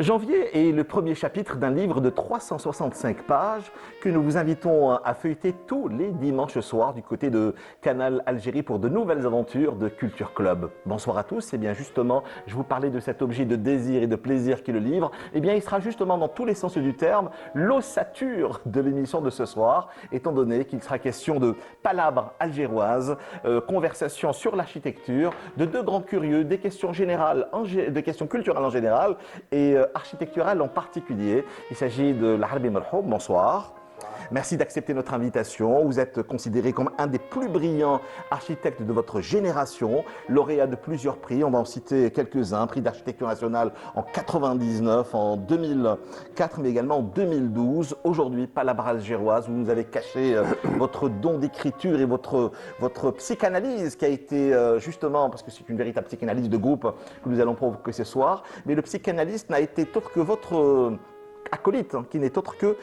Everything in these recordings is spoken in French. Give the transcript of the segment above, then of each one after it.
Janvier est le premier chapitre d'un livre de 365 pages que nous vous invitons à feuilleter tous les dimanches soirs du côté de Canal Algérie pour de nouvelles aventures de Culture Club. Bonsoir à tous, et bien justement, je vous parlais de cet objet de désir et de plaisir qu'est le livre. Et bien il sera justement dans tous les sens du terme l'ossature de l'émission de ce soir, étant donné qu'il sera question de palabres algéroises, conversation sur l'architecture, de deux grands curieux, des questions générales, des questions culturelles en général et architecturale en particulier. Il s'agit de l'Arbi Merhoub. Bonsoir. Merci d'accepter notre invitation. Vous êtes considéré comme un des plus brillants architectes de votre génération, lauréat de plusieurs prix. On va en citer quelques-uns. Prix d'architecture nationale en 99, en 2004, mais également en 2012. Aujourd'hui, Palabres algéroises, vous nous avez caché votre don d'écriture et votre psychanalyse qui a été justement, parce que c'est une véritable psychanalyse de groupe que nous allons provoquer ce soir, mais le psychanalyste n'a été autre que votre acolyte, qui n'est autre que,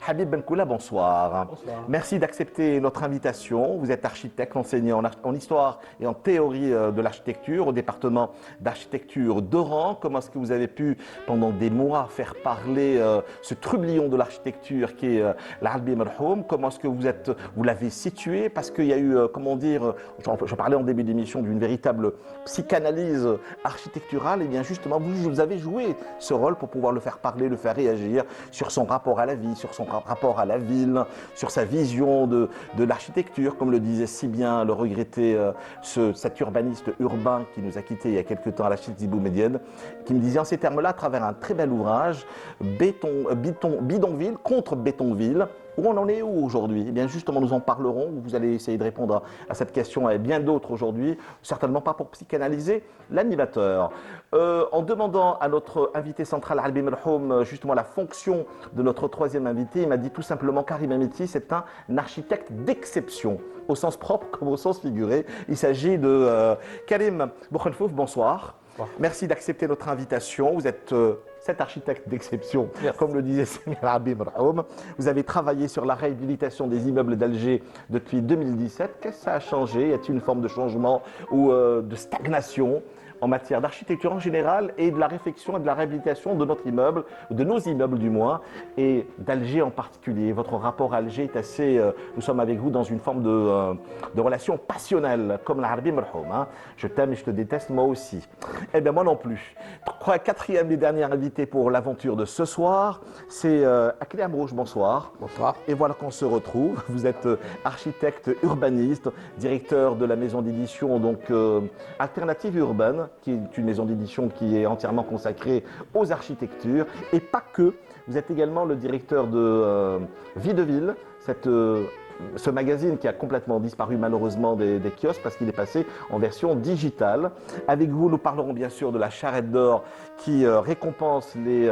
Habib Benkoula, bonsoir. Bonsoir. Merci d'accepter notre invitation. Vous êtes architecte, enseignant en histoire et en théorie de l'architecture au département d'architecture d'Oran. Comment est-ce que vous avez pu, pendant des mois, faire parler ce trublion de l'architecture qui est l'Arbi Merhoum? Comment est-ce que vous l'avez situé? Parce qu'il y a eu, j'en parlais en début d'émission d'une véritable psychanalyse architecturale. Et bien justement, vous avez joué ce rôle pour pouvoir le faire parler, le faire réagir sur son rapport à la vie, sur son rapport à la ville, sur sa vision de l'architecture, comme le disait si bien le regretté cet urbaniste urbain qui nous a quittés il y a quelque temps à la Chite Zibou Médienne, qui me disait en ces termes-là, à travers un très bel ouvrage, Bidonville contre Bétonville. Où on en est où aujourd'hui? Eh bien justement, nous en parlerons. Vous allez essayer de répondre à cette question et bien d'autres aujourd'hui. Certainement pas pour psychanalyser l'animateur. En demandant à notre invité central, Arbi Merhoum, justement la fonction de notre troisième invité, il m'a dit tout simplement Karim Amiti, c'est un architecte d'exception, au sens propre comme au sens figuré. Il s'agit de Karim Bouchenfouf, bonsoir. Merci d'accepter notre invitation. Vous êtes cet architecte d'exception, comme le disait Samir Arbi Merhoum. Vous avez travaillé sur la réhabilitation des immeubles d'Alger depuis 2017. Qu'est-ce que ça a changé? Y a-t-il une forme de changement ou de stagnation en matière d'architecture en général et de la réflexion et de la réhabilitation de notre immeuble, de nos immeubles du moins, et d'Alger en particulier? Votre rapport à Alger est assez... nous sommes avec vous dans une forme de relation passionnelle, comme l'Arbi Merhoum. Hein. Je t'aime et je te déteste, moi aussi. Eh bien, moi non plus. Quatrième et dernier invité pour l'aventure de ce soir, c'est Akli Amrouche, bonsoir. Bonsoir. Et voilà qu'on se retrouve. Vous êtes architecte urbaniste, directeur de la maison d'édition Alternative Urbaine, qui est une maison d'édition qui est entièrement consacrée aux architectures. Et pas que, vous êtes également le directeur de Vie de Ville, ce magazine qui a complètement disparu malheureusement des kiosques parce qu'il est passé en version digitale. Avec vous, nous parlerons bien sûr de la Charrette d'Or qui récompense les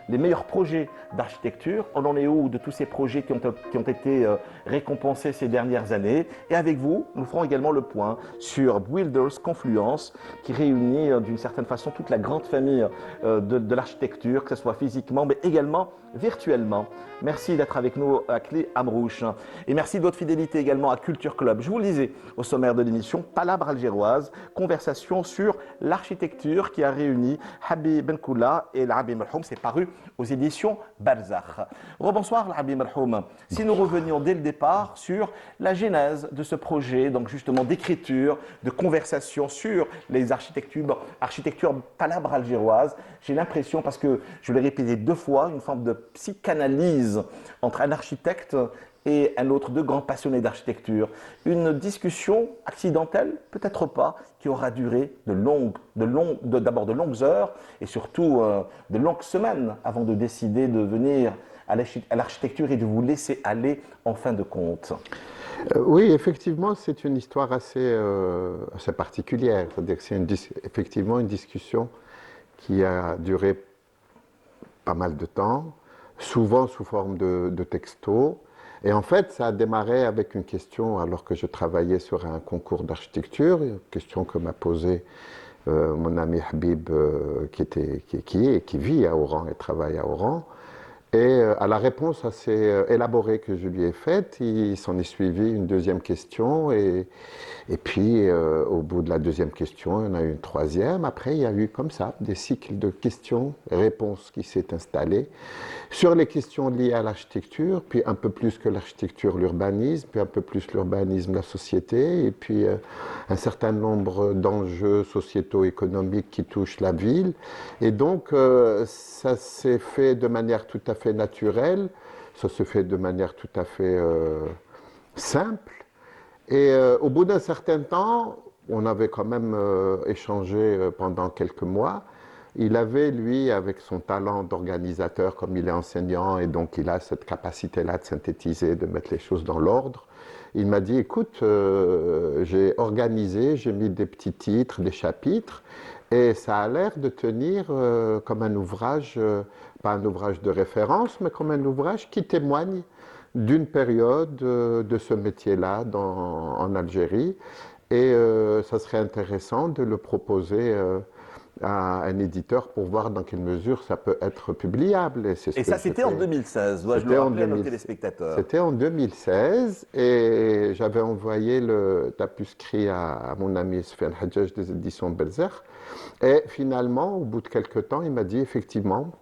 meilleurs projets d'architecture. On en est où de tous ces projets qui ont été récompensés ces dernières années? Et avec vous, nous ferons également le point sur Builders Confluence, qui réunit d'une certaine façon toute la grande famille de l'architecture, que ce soit physiquement, mais également virtuellement. Merci d'être avec nous, Akli Amrouche. Et merci de votre fidélité également à Culture Club. Je vous le disais au sommaire de l'émission, Palabres algéroises, conversation sur l'architecture qui a réuni Habib Benkoula et l'Arbi Merhoum. C'est paru aux éditions Barzakh. Rebonsoir l'Arbi Merhoum. Si nous revenions dès le départ sur la genèse de ce projet, donc justement d'écriture, de conversation sur les architectures palabres algéroises, j'ai l'impression, parce que je l'ai répété deux fois, une forme de psychanalyse entre un architecte et un autre, deux grands passionnés d'architecture. Une discussion accidentelle, peut-être pas, qui aura duré d'abord de longues heures et surtout de longues semaines avant de décider de venir à l'architecture et de vous laisser aller en fin de compte. Oui, effectivement, c'est une histoire assez particulière. C'est-à-dire que c'est effectivement une discussion qui a duré pas mal de temps, souvent sous forme de textos. Et en fait, ça a démarré avec une question, alors que je travaillais sur un concours d'architecture, une question que m'a posée mon ami Habib, qui vit à Oran et travaille à Oran. Et à la réponse assez élaborée que je lui ai faite, il s'en est suivi une deuxième question. Et puis, au bout de la deuxième question, il y en a eu une troisième. Après, il y a eu comme ça des cycles de questions et réponses qui s'est installé sur les questions liées à l'architecture, puis un peu plus que l'architecture, l'urbanisme, puis un peu plus l'urbanisme, la société, et puis un certain nombre d'enjeux sociétaux, économiques qui touchent la ville. Et donc, ça s'est fait de manière tout à fait naturelle, ça se fait de manière tout à fait simple. Et au bout d'un certain temps, on avait quand même échangé pendant quelques mois. Il avait, lui, avec son talent d'organisateur, comme il est enseignant, et donc il a cette capacité-là de synthétiser, de mettre les choses dans l'ordre. Il m'a dit, écoute, j'ai organisé, j'ai mis des petits titres, des chapitres, et ça a l'air de tenir comme un ouvrage, pas un ouvrage de référence, mais comme un ouvrage qui témoigne d'une période de ce métier-là en Algérie. Et ça serait intéressant de le proposer à un éditeur pour voir dans quelle mesure ça peut être publiable. Et ça, c'était en 2016, dois-je le rappeler à nos téléspectateurs. C'était en 2016 et j'avais envoyé le tapuscrit à mon ami Sfyan Hadjaj des éditions Belzer. Et finalement, au bout de quelques temps, il m'a dit effectivement,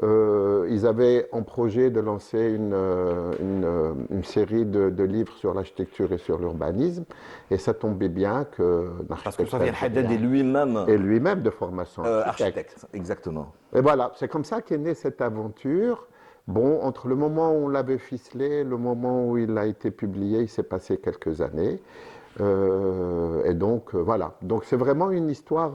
ils avaient en projet de lancer une série de livres sur l'architecture et sur l'urbanisme, et ça tombait bien que parce que Sfyan Hadjad est lui-même de formation architecte. Exactement. Et voilà, c'est comme ça qu'est née cette aventure. Bon, entre le moment où on l'avait ficelé et le moment où il a été publié, il s'est passé quelques années. Et donc, voilà. Donc, c'est vraiment une histoire.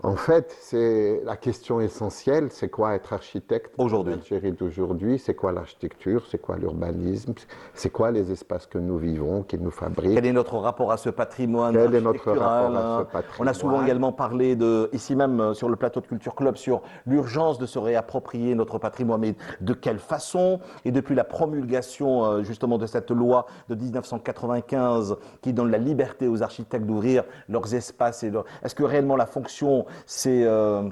En fait, c'est la question essentielle, c'est quoi être architecte aujourd'hui en Algérie d'aujourd'hui, c'est quoi l'architecture, c'est quoi l'urbanisme, c'est quoi les espaces que nous vivons, qui nous fabriquent. Quel est notre rapport à ce patrimoine Quel est notre rapport à ce patrimoine? On a souvent également parlé, ici même sur le plateau de Culture Club, sur l'urgence de se réapproprier notre patrimoine, mais de quelle façon? Et depuis la promulgation justement de cette loi de 1995 qui donne la liberté aux architectes d'ouvrir leurs espaces, est-ce que réellement la fonction c'est,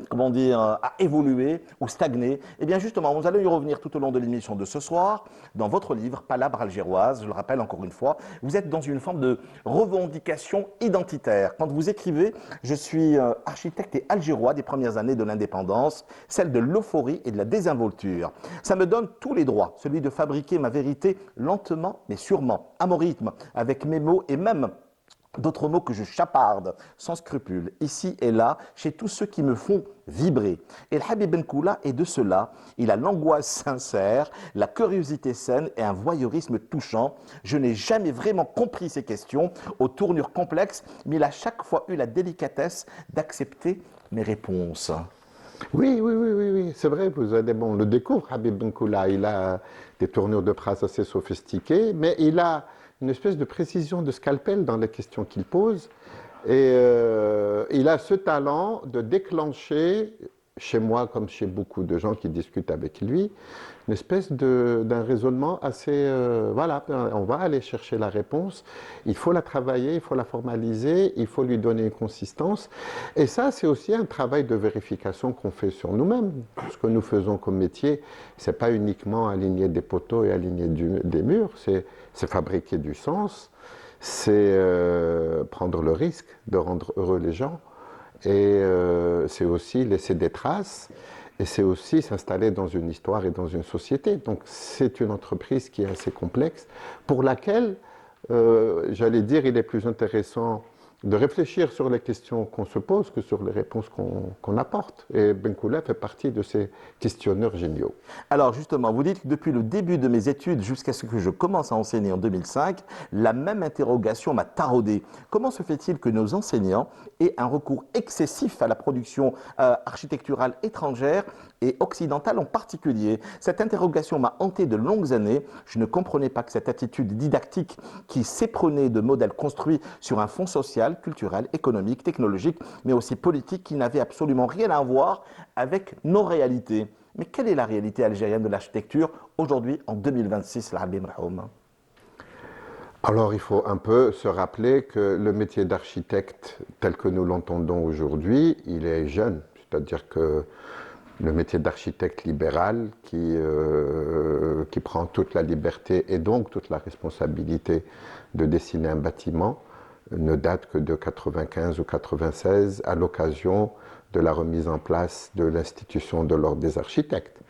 comment dire, à évoluer ou stagner? Eh bien justement, nous allons y revenir tout au long de l'émission de ce soir. Dans votre livre, Palabres algéroises, je le rappelle encore une fois, vous êtes dans une forme de revendication identitaire. Quand vous écrivez « Je suis architecte et algérois des premières années de l'indépendance, celle de l'euphorie et de la désinvolture. Ça me donne tous les droits, celui de fabriquer ma vérité lentement mais sûrement, à mon rythme, avec mes mots et même d'autres mots que je chaparde, sans scrupule, ici et là, chez tous ceux qui me font vibrer. Et le Habib Benkoula est de cela. Il a l'angoisse sincère, la curiosité saine et un voyeurisme touchant. Je n'ai jamais vraiment compris ces questions aux tournures complexes, mais il a chaque fois eu la délicatesse d'accepter mes réponses. Oui, c'est vrai, on le découvre, Habib Benkoula. Il a des tournures de phrases assez sophistiquées, mais il a une espèce de précision de scalpel dans les questions qu'il pose. Et il a ce talent de déclencher, chez moi comme chez beaucoup de gens qui discutent avec lui, une espèce d'un raisonnement assez... voilà, on va aller chercher la réponse, il faut la travailler, il faut la formaliser, il faut lui donner une consistance. Et ça, c'est aussi un travail de vérification qu'on fait sur nous-mêmes. Ce que nous faisons comme métier, c'est pas uniquement aligner des poteaux et aligner des murs, c'est fabriquer du sens, c'est prendre le risque de rendre heureux les gens, et c'est aussi laisser des traces, et c'est aussi s'installer dans une histoire et dans une société. Donc c'est une entreprise qui est assez complexe, pour laquelle, j'allais dire, il est plus intéressant de réfléchir sur les questions qu'on se pose que sur les réponses qu'on apporte. Et Benkoula fait partie de ces questionneurs géniaux. Alors justement, vous dites que depuis le début de mes études jusqu'à ce que je commence à enseigner en 2005, la même interrogation m'a taraudé. Comment se fait-il que nos enseignants aient un recours excessif à la production architecturale étrangère et occidentale en particulier? Cette interrogation m'a hanté de longues années. Je ne comprenais pas que cette attitude didactique qui s'éprenait de modèles construits sur un fond social, culturel, économique, technologique, mais aussi politique, qui n'avait absolument rien à voir avec nos réalités. Mais quelle est la réalité algérienne de l'architecture aujourd'hui, en 2026, l'Habib Rahoum? Alors, il faut un peu se rappeler que le métier d'architecte, tel que nous l'entendons aujourd'hui, il est jeune. C'est-à-dire que le métier d'architecte libéral qui prend toute la liberté et donc toute la responsabilité de dessiner un bâtiment ne date que de 95 ou 96 à l'occasion de la remise en place de l'institution de l'ordre des architectes.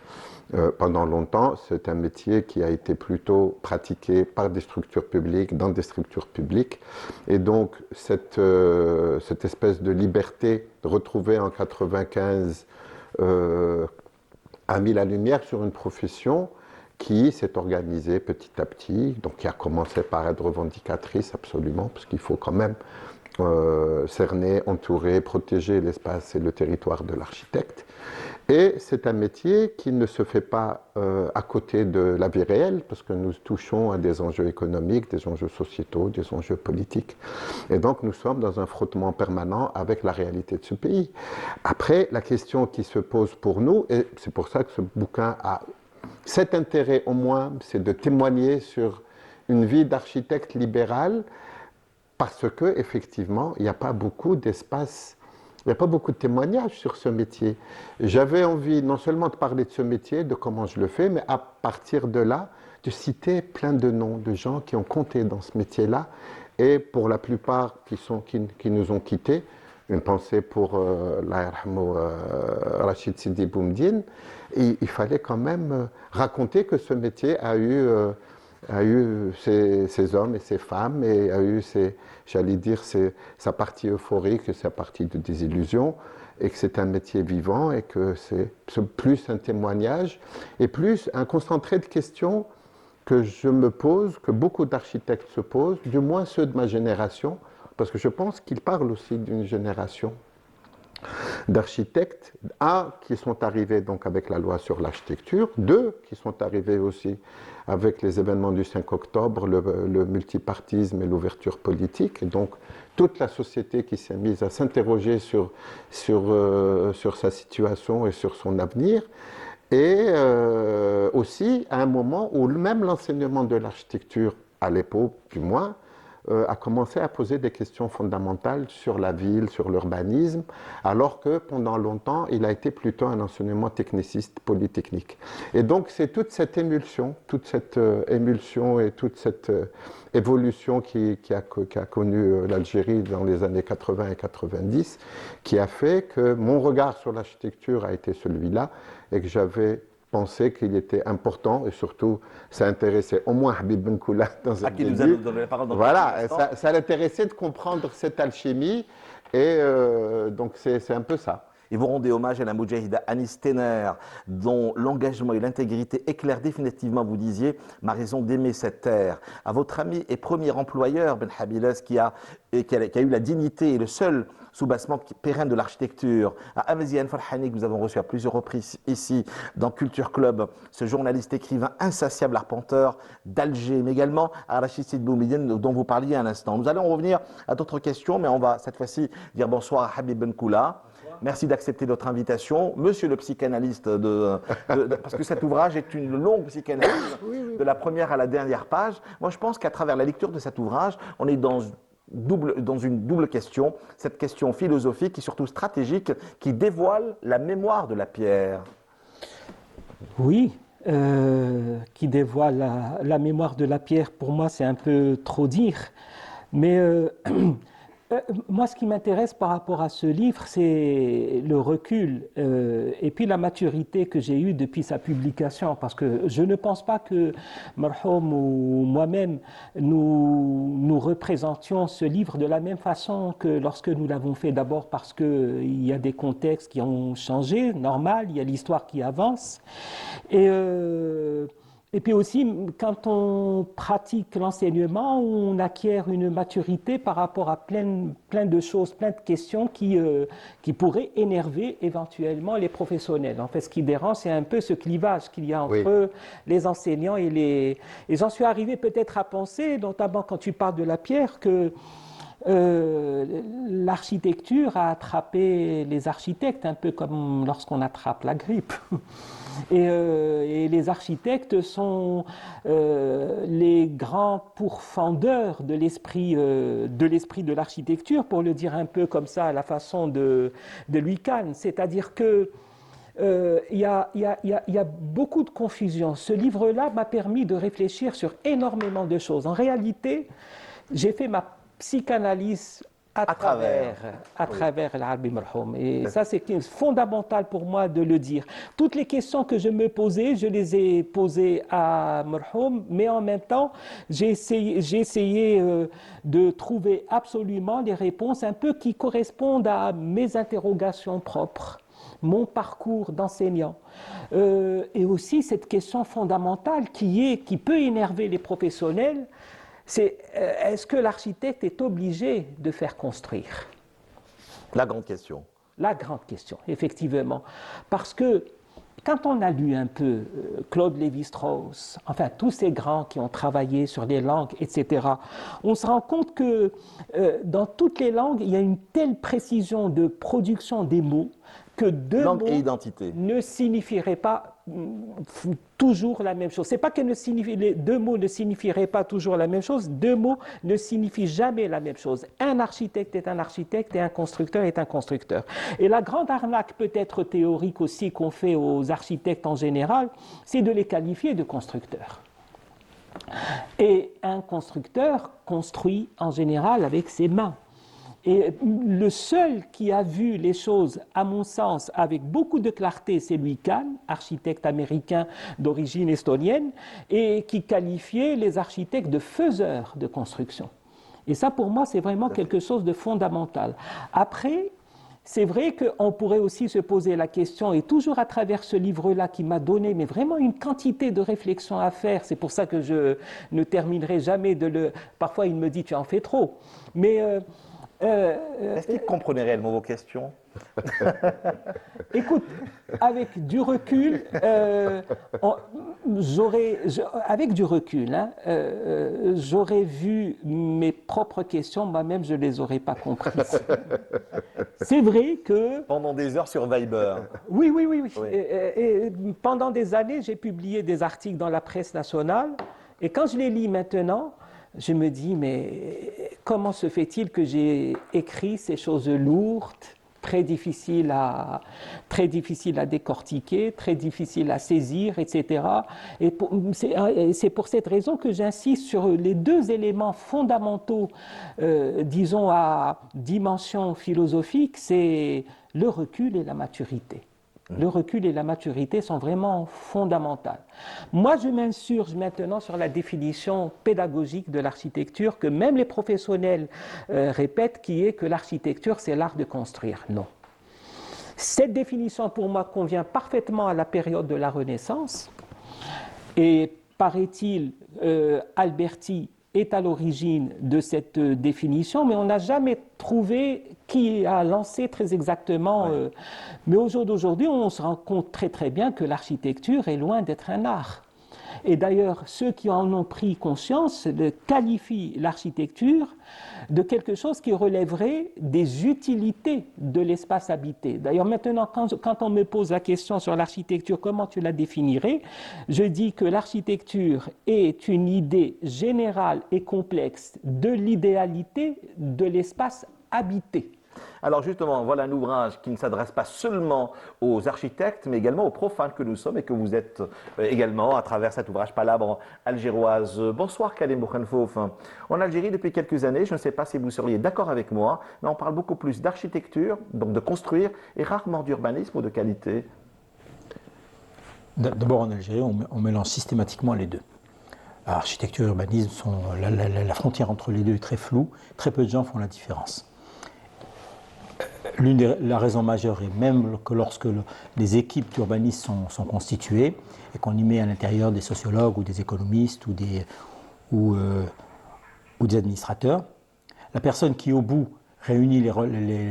Pendant longtemps, c'est un métier qui a été plutôt pratiqué par des structures publiques, dans des structures publiques. Et donc, cette espèce de liberté retrouvée en 95 a mis la lumière sur une profession qui s'est organisée petit à petit, donc qui a commencé par être revendicatrice absolument, parce qu'il faut quand même cerner, entourer, protéger l'espace et le territoire de l'architecte. Et c'est un métier qui ne se fait pas à côté de la vie réelle, parce que nous touchons à des enjeux économiques, des enjeux sociétaux, des enjeux politiques. Et donc nous sommes dans un frottement permanent avec la réalité de ce pays. Après, la question qui se pose pour nous, et c'est pour ça que ce bouquin a cet intérêt au moins, c'est de témoigner sur une vie d'architecte libéral, parce que effectivement, il n'y a pas beaucoup d'espace. Il n'y a pas beaucoup de témoignages sur ce métier. J'avais envie non seulement de parler de ce métier, de comment je le fais, mais à partir de là, de citer plein de noms de gens qui ont compté dans ce métier-là, et pour la plupart qui nous ont quittés, une pensée pour Rachid Sidi Boumediene, et il fallait quand même raconter que ce métier a eu ses hommes et ses femmes, et a eu j'allais dire, sa partie euphorique et sa partie de désillusion, et que c'est un métier vivant, et que c'est plus un témoignage, et plus un concentré de questions que je me pose, que beaucoup d'architectes se posent, du moins ceux de ma génération, parce que je pense qu'il parle aussi d'une génération d'architectes, qui sont arrivés donc avec la loi sur l'architecture, qui sont arrivés aussi avec les événements du 5 octobre, le multipartisme et l'ouverture politique, et donc toute la société qui s'est mise à s'interroger sur sa situation et sur son avenir, et aussi à un moment où même l'enseignement de l'architecture, à l'époque du moins, a commencé à poser des questions fondamentales sur la ville, sur l'urbanisme, alors que pendant longtemps, il a été plutôt un enseignement techniciste, polytechnique. Et donc, c'est toute cette émulsion et toute cette évolution qui a connu l'Algérie dans les années 80 et 90, qui a fait que mon regard sur l'architecture a été celui-là, et que j'avais pensé qu'il était important, et surtout, ça intéressait au moins Habib Benkoula dans un qui début. nous a donné la parole dans Voilà, ça l'intéressait de comprendre cette alchimie, et donc c'est un peu ça. Et vous rendez hommage à la moudjahida Anis Tenner, dont l'engagement et l'intégrité éclairent définitivement, vous disiez, ma raison d'aimer cette terre. À votre ami et premier employeur, Ben Habiles, qui a eu la dignité et le seul soubassement pérenne de l'architecture. À Amaziane Farhani, que nous avons reçu à plusieurs reprises ici dans Culture Club, ce journaliste écrivain insatiable arpenteur d'Alger, mais également à Rachid Sidi Boumediene, dont vous parliez à l'instant. Nous allons revenir à d'autres questions, mais on va cette fois-ci dire bonsoir à Habib Benkoula. Merci d'accepter notre invitation. Monsieur le psychanalyste, parce que cet ouvrage est une longue psychanalyse, de la première à la dernière page. Moi, je pense qu'à travers la lecture de cet ouvrage, on est dans une double question, cette question philosophique et surtout stratégique qui dévoile la mémoire de la pierre. Oui, qui dévoile la mémoire de la pierre, pour moi, c'est un peu trop dire. Mais moi, ce qui m'intéresse par rapport à ce livre, c'est le recul et puis la maturité que j'ai eue depuis sa publication. Parce que je ne pense pas que Marhoum ou moi-même, nous représentions ce livre de la même façon que lorsque nous l'avons fait. D'abord parce qu'il y a des contextes qui ont changé, normal, il y a l'histoire qui avance. Et puis aussi, quand on pratique l'enseignement, on acquiert une maturité par rapport à plein de choses, plein de questions qui pourraient énerver éventuellement les professionnels. En fait, ce qui dérange, c'est un peu ce clivage qu'il y a entre les enseignants et les... Et j'en suis arrivé peut-être à penser, notamment quand tu parles de la pierre, que l'architecture a attrapé les architectes, un peu comme lorsqu'on attrape la grippe. Et les architectes sont les grands pourfendeurs de l'esprit de l'architecture, pour le dire un peu comme ça, à la façon de Louis Kahn. C'est-à-dire que y a beaucoup de confusion. Ce livre-là m'a permis de réfléchir sur énormément de choses. En réalité, j'ai fait ma psychanalyse à travers l'Arabi Marhoum. Et ça, c'est fondamental pour moi de le dire. Toutes les questions que je me posais, je les ai posées à Marhoum, mais en même temps, j'ai essayé de trouver absolument des réponses un peu qui correspondent à mes interrogations propres, mon parcours d'enseignant. Et aussi cette question fondamentale qui peut énerver les professionnels, c'est est-ce que l'architecte est obligé de faire construire? La grande question. La grande question, effectivement. Parce que quand on a lu un peu Claude Lévi-Strauss, enfin tous ces grands qui ont travaillé sur les langues, etc., on se rend compte que dans toutes les langues, il y a une telle précision de production des mots que langue et identité ne signifieraient pas toujours la même chose. C'est pas que les deux mots ne signifieraient pas toujours la même chose, deux mots ne signifient jamais la même chose. Un architecte est un architecte et un constructeur est un constructeur. Et la grande arnaque peut-être théorique aussi qu'on fait aux architectes en général, c'est de les qualifier de constructeurs. Et un constructeur construit en général avec ses mains. Et le seul qui a vu les choses, à mon sens, avec beaucoup de clarté, c'est Louis Kahn, architecte américain d'origine estonienne, et qui qualifiait les architectes de faiseurs de construction. Et ça, pour moi, c'est vraiment quelque chose de fondamental. Après, c'est vrai qu'on pourrait aussi se poser la question, et toujours à travers ce livre-là qui m'a donné mais vraiment une quantité de réflexions à faire, c'est pour ça que je ne terminerai jamais de le... Parfois, il me dit, tu en fais trop. Mais... est-ce qu'il comprenait réellement vos questions? Écoute, avec du recul, j'aurais vu mes propres questions, moi-même je ne les aurais pas comprises. C'est vrai que... Pendant des heures sur Viber. Oui. Et pendant des années, j'ai publié des articles dans la presse nationale, et quand je les lis maintenant, je me dis, mais comment se fait-il que j'ai écrit ces choses lourdes, très difficiles à décortiquer, très difficiles à saisir, etc. Et c'est pour cette raison que j'insiste sur les deux éléments fondamentaux, disons à dimension philosophique, c'est le recul et la maturité. Le recul et la maturité sont vraiment fondamentales. Moi, je m'insurge maintenant sur la définition pédagogique de l'architecture que même les professionnels répètent, qui est que l'architecture, c'est l'art de construire. Non. Cette définition, pour moi, convient parfaitement à la période de la Renaissance. Et paraît-il, Alberti est à l'origine de cette définition, mais on n'a jamais trouvé qui a lancé très exactement. Mais au jour d'aujourd'hui, on se rend compte très très bien que l'architecture est loin d'être un art. Et d'ailleurs, ceux qui en ont pris conscience qualifient l'architecture de quelque chose qui relèverait des utilités de l'espace habité. D'ailleurs, maintenant, quand on me pose la question sur l'architecture, comment tu la définirais, je dis que l'architecture est une idée générale et complexe de l'idéalité de l'espace habité. Alors justement, voilà un ouvrage qui ne s'adresse pas seulement aux architectes, mais également aux profanes que nous sommes et que vous êtes également à travers cet ouvrage Palabre algéroise. Bonsoir Kalim Bouchenfouf. En Algérie, depuis quelques années, je ne sais pas si vous seriez d'accord avec moi, mais on parle beaucoup plus d'architecture, donc de construire, et rarement d'urbanisme ou de qualité. D'abord en Algérie, on mélange systématiquement les deux. Architecture et urbanisme, la frontière entre les deux est très floue, très peu de gens font la différence. La raison majeure est même que lorsque les équipes d'urbanistes sont constituées et qu'on y met à l'intérieur des sociologues ou des économistes ou des administrateurs, la personne qui au bout réunit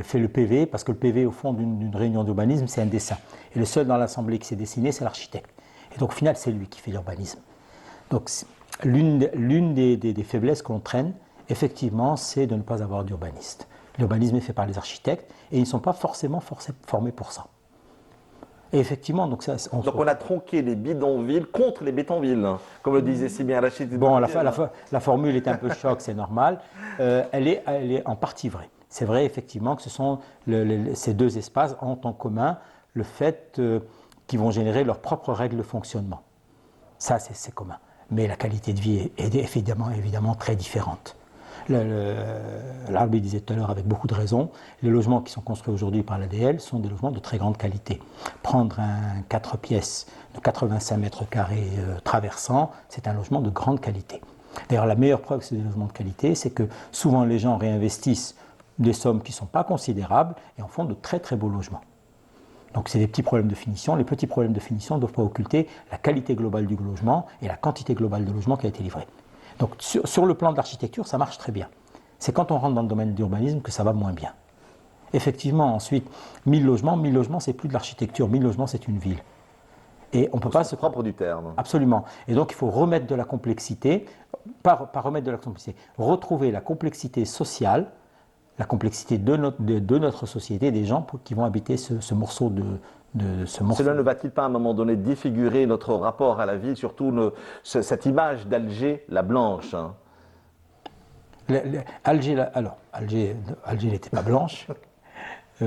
fait le PV, parce que le PV au fond d'une réunion d'urbanisme c'est un dessin, et le seul dans l'assemblée qui s'est dessiné c'est l'architecte, et donc au final c'est lui qui fait l'urbanisme. Donc l'une des faiblesses qu'on traîne effectivement c'est de ne pas avoir d'urbaniste. L'urbanisme est fait par les architectes et ils ne sont pas forcément formés pour ça. Et effectivement, donc on a tronqué les bidonvilles contre les bétonvilles, comme le disait si bien Rachid. Bon, la formule est un peu choc, c'est normal. Elle est en partie vraie. C'est vrai effectivement que ce sont ces deux espaces ont en commun le fait qui vont générer leurs propres règles de fonctionnement. Ça, c'est commun. Mais la qualité de vie est évidemment très différente. L'Arbi disait tout à l'heure avec beaucoup de raison, les logements qui sont construits aujourd'hui par l'ADL sont des logements de très grande qualité. Prendre un 4 pièces de 85 mètres carrés traversant, c'est un logement de grande qualité. D'ailleurs, la meilleure preuve que c'est des logements de qualité, c'est que souvent les gens réinvestissent des sommes qui ne sont pas considérables et en font de très très beaux logements. Donc c'est des petits problèmes de finition. Les petits problèmes de finition ne doivent pas occulter la qualité globale du logement et la quantité globale de logement qui a été livré. Donc sur le plan de l'architecture, ça marche très bien. C'est quand on rentre dans le domaine de l'urbanisme que ça va moins bien. Effectivement, ensuite, 1000 logements, c'est plus de l'architecture, 1000 logements, c'est une ville. Et on ne peut pas se propre du terme. Absolument. Et donc il faut remettre de la complexité, pas remettre de la complexité, retrouver la complexité sociale, la complexité de notre société, des gens qui vont habiter ce morceau de ce morceau. Cela ne va-t-il pas à un moment donné défigurer notre rapport à la ville, surtout cette image d'Alger, la blanche, hein? Alger n'était pas blanche,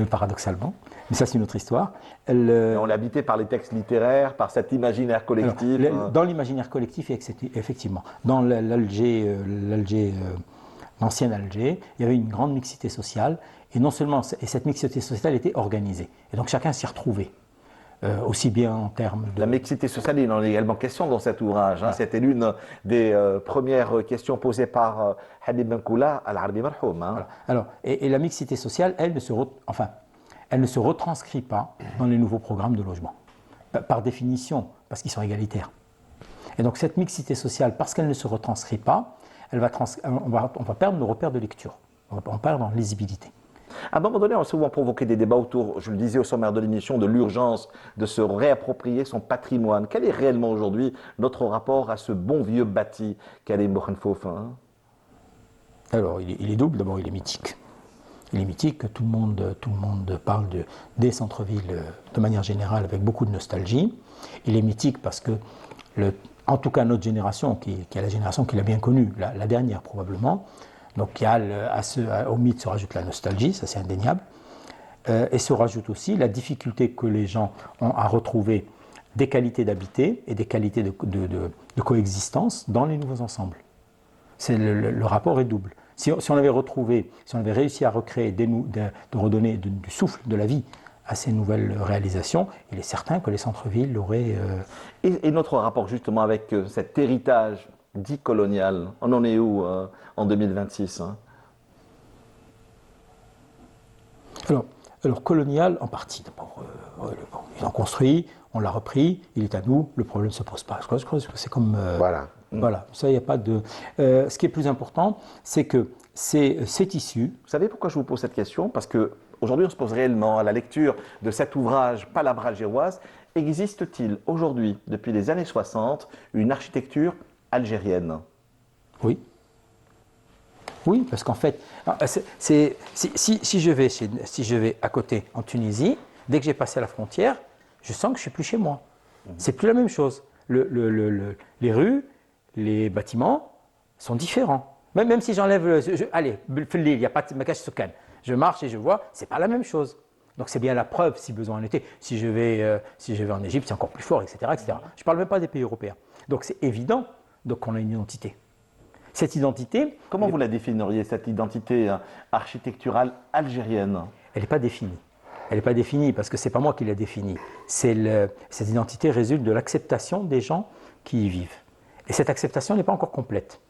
paradoxalement, mais ça c'est une autre histoire. On l'habitait par les textes littéraires, par cet imaginaire collectif. Dans l'imaginaire collectif, effectivement. Dans l'ancien Alger, il y avait une grande mixité sociale, et non seulement, et cette mixité sociale était organisée. Et donc chacun s'y retrouvait, aussi bien en termes de... La mixité sociale, il en est également question dans cet ouvrage. Hein. C'était l'une des premières questions posées par Habib Benkoula à l'Arbi Marhoum. Hein. Voilà. Alors, et la mixité sociale, elle ne se retranscrit pas dans les nouveaux programmes de logement. Par définition, parce qu'ils sont égalitaires. Et donc cette mixité sociale, parce qu'elle ne se retranscrit pas, on va perdre nos repères de lecture. On va perdre en lisibilité. À un moment donné, on a souvent provoqué des débats autour, je le disais au sommaire de l'émission, de l'urgence de se réapproprier son patrimoine. Quel est réellement aujourd'hui notre rapport à ce bon vieux bâti qu'est les Moukhenfof, hein? Alors, il est double. D'abord, il est mythique. Il est mythique. Tout le monde parle des centres-villes de manière générale avec beaucoup de nostalgie. Il est mythique parce que, en tout cas, notre génération, qui est la génération qui l'a bien connu, la dernière probablement, donc au mythe se rajoute la nostalgie, ça c'est indéniable, et se rajoute aussi la difficulté que les gens ont à retrouver des qualités d'habiter et des qualités de coexistence dans les nouveaux ensembles. Le rapport est double. Si on avait réussi à recréer, de redonner du souffle, de la vie à ces nouvelles réalisations, il est certain que les centres-villes l'auraient... Et notre rapport justement avec cet héritage dit colonial, on en est où en 2026, hein? Alors colonial en partie. D'abord, ils l'ont construit, on l'a repris, il est à nous, le problème ne se pose pas. Je crois que c'est comme... Voilà, ça, il n'y a pas de... ce qui est plus important, c'est que c'est issu... Vous savez pourquoi je vous pose cette question? Parce qu'aujourd'hui, on se pose réellement, à la lecture de cet ouvrage Palabra algéroise, existe-t-il aujourd'hui, depuis les années 60, une architecture algérienne? Oui. Oui, parce qu'en fait, si je vais à côté, en Tunisie, dès que j'ai passé la frontière, je sens que je ne suis plus chez moi. C'est plus la même chose. Les rues, les bâtiments sont différents. Même si j'enlève... allez, il n'y a pas de Makash Soukan. Je marche et je vois, ce n'est pas la même chose. Donc c'est bien la preuve, si besoin en était. Si je vais en Égypte, c'est encore plus fort, etc. etc. Je ne parle même pas des pays européens. Donc c'est évident qu'on a une identité. Cette identité... Comment vous la définiriez, cette identité architecturale algérienne? Elle n'est pas définie. Elle n'est pas définie parce que ce n'est pas moi qui la définis. Cette identité résulte de l'acceptation des gens qui y vivent. Et cette acceptation n'est pas encore complète.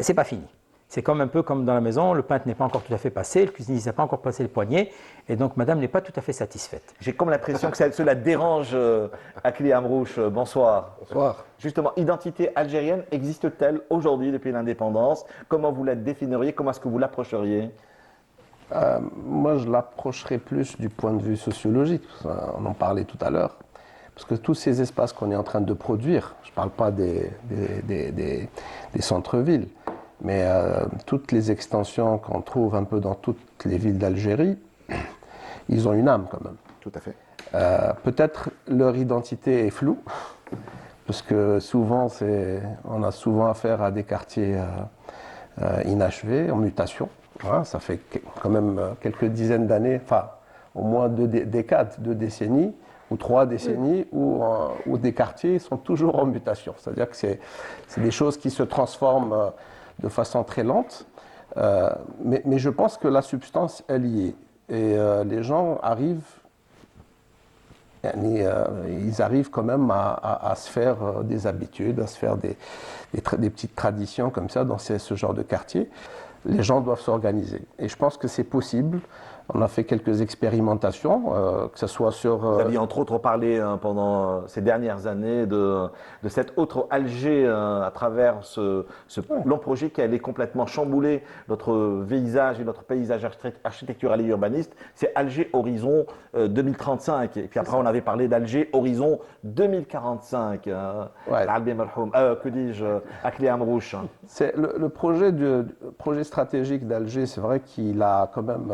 Ce n'est pas fini. C'est un peu comme dans la maison, le peintre n'est pas encore tout à fait passé, le cuisinier n'a pas encore passé le poignet, et donc madame n'est pas tout à fait satisfaite. J'ai comme l'impression que cela dérange Akli Amrouche. Bonsoir. Bonsoir. Justement, identité algérienne existe-t-elle aujourd'hui depuis l'indépendance? Comment vous la définiriez? Comment est-ce que vous l'approcheriez? Moi, je l'approcherais plus du point de vue sociologique. On en parlait tout à l'heure. Parce que tous ces espaces qu'on est en train de produire, je ne parle pas des centres-villes, mais toutes les extensions qu'on trouve un peu dans toutes les villes d'Algérie, ils ont une âme quand même. Tout à fait. Peut-être leur identité est floue, parce que souvent, on a souvent affaire à des quartiers inachevés, en mutation. Voilà, ça fait quand même quelques dizaines d'années, enfin au moins 2 décennies, ou 3 décennies où des quartiers sont toujours en mutation. C'est-à-dire que c'est des choses qui se transforment de façon très lente. Mais je pense que la substance, elle y est. Et les gens arrivent, ils arrivent quand même à se faire des habitudes, à se faire des petites traditions comme ça dans ce genre de quartier. Les gens doivent s'organiser. Et je pense que c'est possible. On a fait quelques expérimentations, que ce soit sur... Vous aviez entre autres parlé pendant ces dernières années de cet autre Alger à travers ce long projet qui allait complètement chambouler notre paysage et notre paysage architectural et urbaniste. C'est Alger Horizon 2035. Et puis après, on avait parlé d'Alger Horizon 2045. Que dis-je, Akli Amrouche. C'est le projet stratégique d'Alger, c'est vrai qu'il a quand même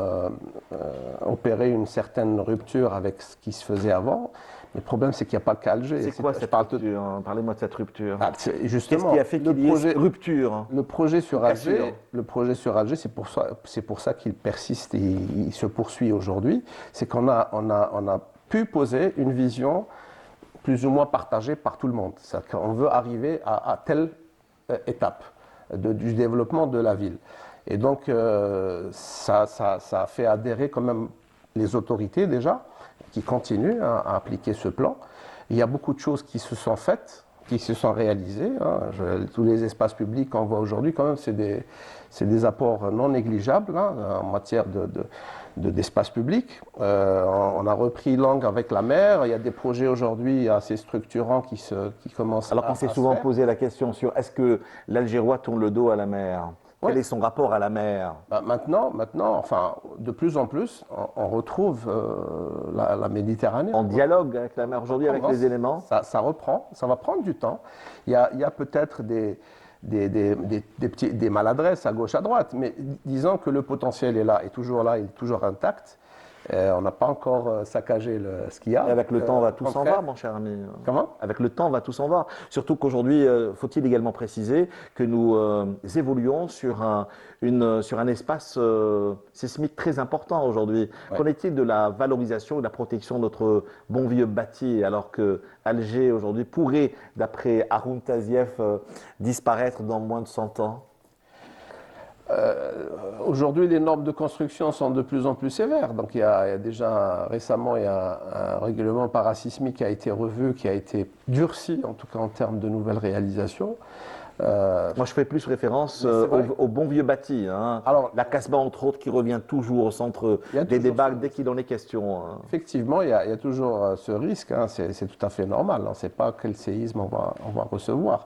opéré une certaine rupture avec ce qui se faisait avant. Mais le problème, c'est qu'il n'y a pas qu'Alger. C'est quoi cette rupture? Parlez-moi de cette rupture. Justement, qu'est-ce qui a fait qu'il y ait cette rupture? Le projet sur Alger, c'est pour ça qu'il persiste et il se poursuit aujourd'hui. C'est qu'on a pu poser une vision plus ou moins partagée par tout le monde. C'est-à-dire qu'on veut arriver à telle étape du développement de la ville. Et donc, ça a fait adhérer quand même les autorités déjà, qui continuent à appliquer ce plan. Il y a beaucoup de choses qui se sont faites, qui se sont réalisées. Tous les espaces publics qu'on voit aujourd'hui, quand même, c'est des apports non négligeables en matière d'espace public. On a repris langue avec la mer. Il y a des projets aujourd'hui assez structurants qui commencent Alors qu'on s'est souvent posé la question sur est-ce que l'Algérois tourne le dos à la mer? Quel est son rapport à la mer? Maintenant, enfin, de plus en plus, on retrouve la Méditerranée. En dialogue avec la mer aujourd'hui, avec les éléments? Ça reprend, ça va prendre du temps. Il y a peut-être des maladresses à gauche, à droite, mais disons que le potentiel est là, il est toujours intact. On n'a pas encore saccagé ce qu'il y a. Et avec le temps, va tout s'en va, mon cher ami. Comment? Avec le temps, va tout s'en va. Surtout qu'aujourd'hui, faut-il également préciser que nous évoluons sur un espace sismique très important aujourd'hui. Ouais. Qu'en est-il de la valorisation et de la protection de notre bon vieux bâti, alors que Alger, aujourd'hui, pourrait, d'après Haroun Tazieff, disparaître dans moins de 100 ans? Aujourd'hui, les normes de construction sont de plus en plus sévères. Donc, il y a déjà récemment, il y a un règlement parasismique qui a été revu, qui a été durci, en tout cas en termes de nouvelles réalisations. Moi, je fais plus référence au bon vieux bâti. Alors, la Casbah, entre autres, qui revient toujours au centre des débats dès qu'il en est question. Effectivement, il y a toujours ce risque. C'est tout à fait normal. On ne sait pas quel séisme on va recevoir.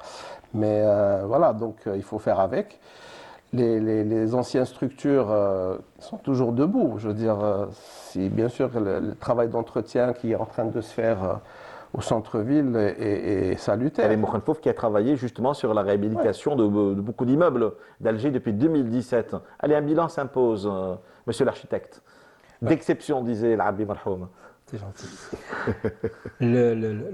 Mais voilà, donc il faut faire avec. Les anciennes structures sont toujours debout. Je veux dire, c'est bien sûr le travail d'entretien qui est en train de se faire au centre-ville est salutaire. Il y avait Moukhan Fouf qui a travaillé justement sur la réhabilitation de beaucoup d'immeubles d'Alger depuis 2017. Allez, un bilan s'impose, monsieur l'architecte. D'exception, disait l'Arabie Marhoum. C'est gentil.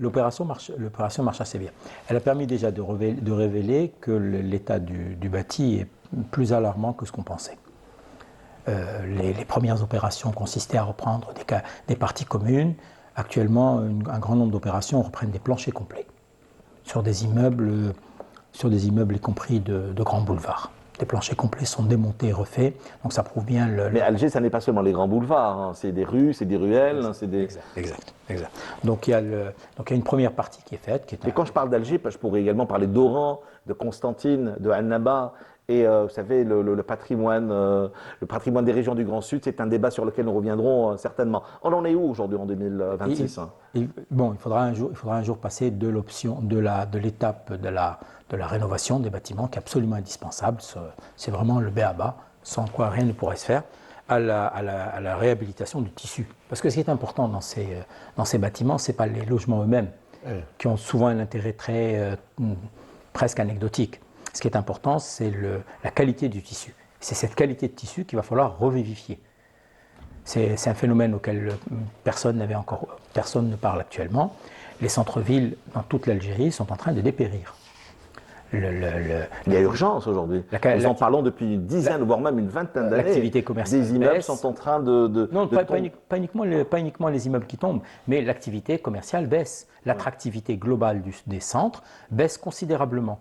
L'opération marche assez bien. Elle a permis déjà de révéler que l'état du bâti est plus alarmant que ce qu'on pensait. Les premières opérations consistaient à reprendre des parties communes. Actuellement, un grand nombre d'opérations reprennent des planchers complets sur des immeubles y compris de grands boulevards. Les planchers complets sont démontés et refaits, donc ça prouve bien Mais Alger, ça n'est pas seulement les grands boulevards, c'est des rues, c'est des ruelles, c'est des... Exact. Donc il y a une première partie qui est faite. Et quand je parle d'Alger, je pourrais également parler d'Oran, de Constantine, de Annaba. Et vous savez, le patrimoine des régions du Grand Sud, c'est un débat sur lequel nous reviendrons certainement. On en est où aujourd'hui en 2026? Il faudra un jour passer de l'étape de la rénovation des bâtiments, qui est absolument indispensable. C'est vraiment le b.a.-ba, sans quoi rien ne pourrait se faire, à la réhabilitation du tissu. Parce que ce qui est important dans ces bâtiments, ce n'est pas les logements eux-mêmes, qui ont souvent un intérêt presque anecdotique. Ce qui est important, c'est la qualité du tissu. C'est cette qualité de tissu qu'il va falloir revivifier. C'est un phénomène auquel personne ne parle actuellement. Les centres-villes dans toute l'Algérie sont en train de dépérir. Il y a urgence aujourd'hui. Nous en parlons depuis une dizaine, voire même une vingtaine d'années. L'activité commerciale Des immeubles baisse. sont en train Non, de tomber. pas uniquement les immeubles qui tombent, mais l'activité commerciale baisse. L'attractivité globale des centres baisse considérablement.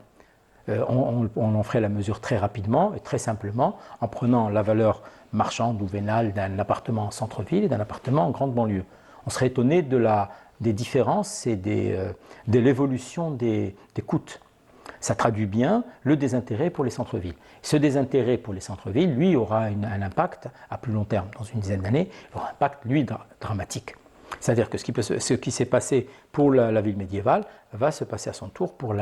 On en ferait la mesure très rapidement et très simplement en prenant la valeur marchande ou vénale d'un appartement en centre-ville et d'un appartement en grande banlieue. On serait étonné des différences et de l'évolution des coûts. Ça traduit bien le désintérêt pour les centres-villes. Ce désintérêt pour les centres-villes, lui, aura un impact à plus long terme, dans une dizaine d'années, il aura un impact, lui, dramatique. C'est-à-dire que ce qui s'est passé pour la ville médiévale va se passer à son tour pour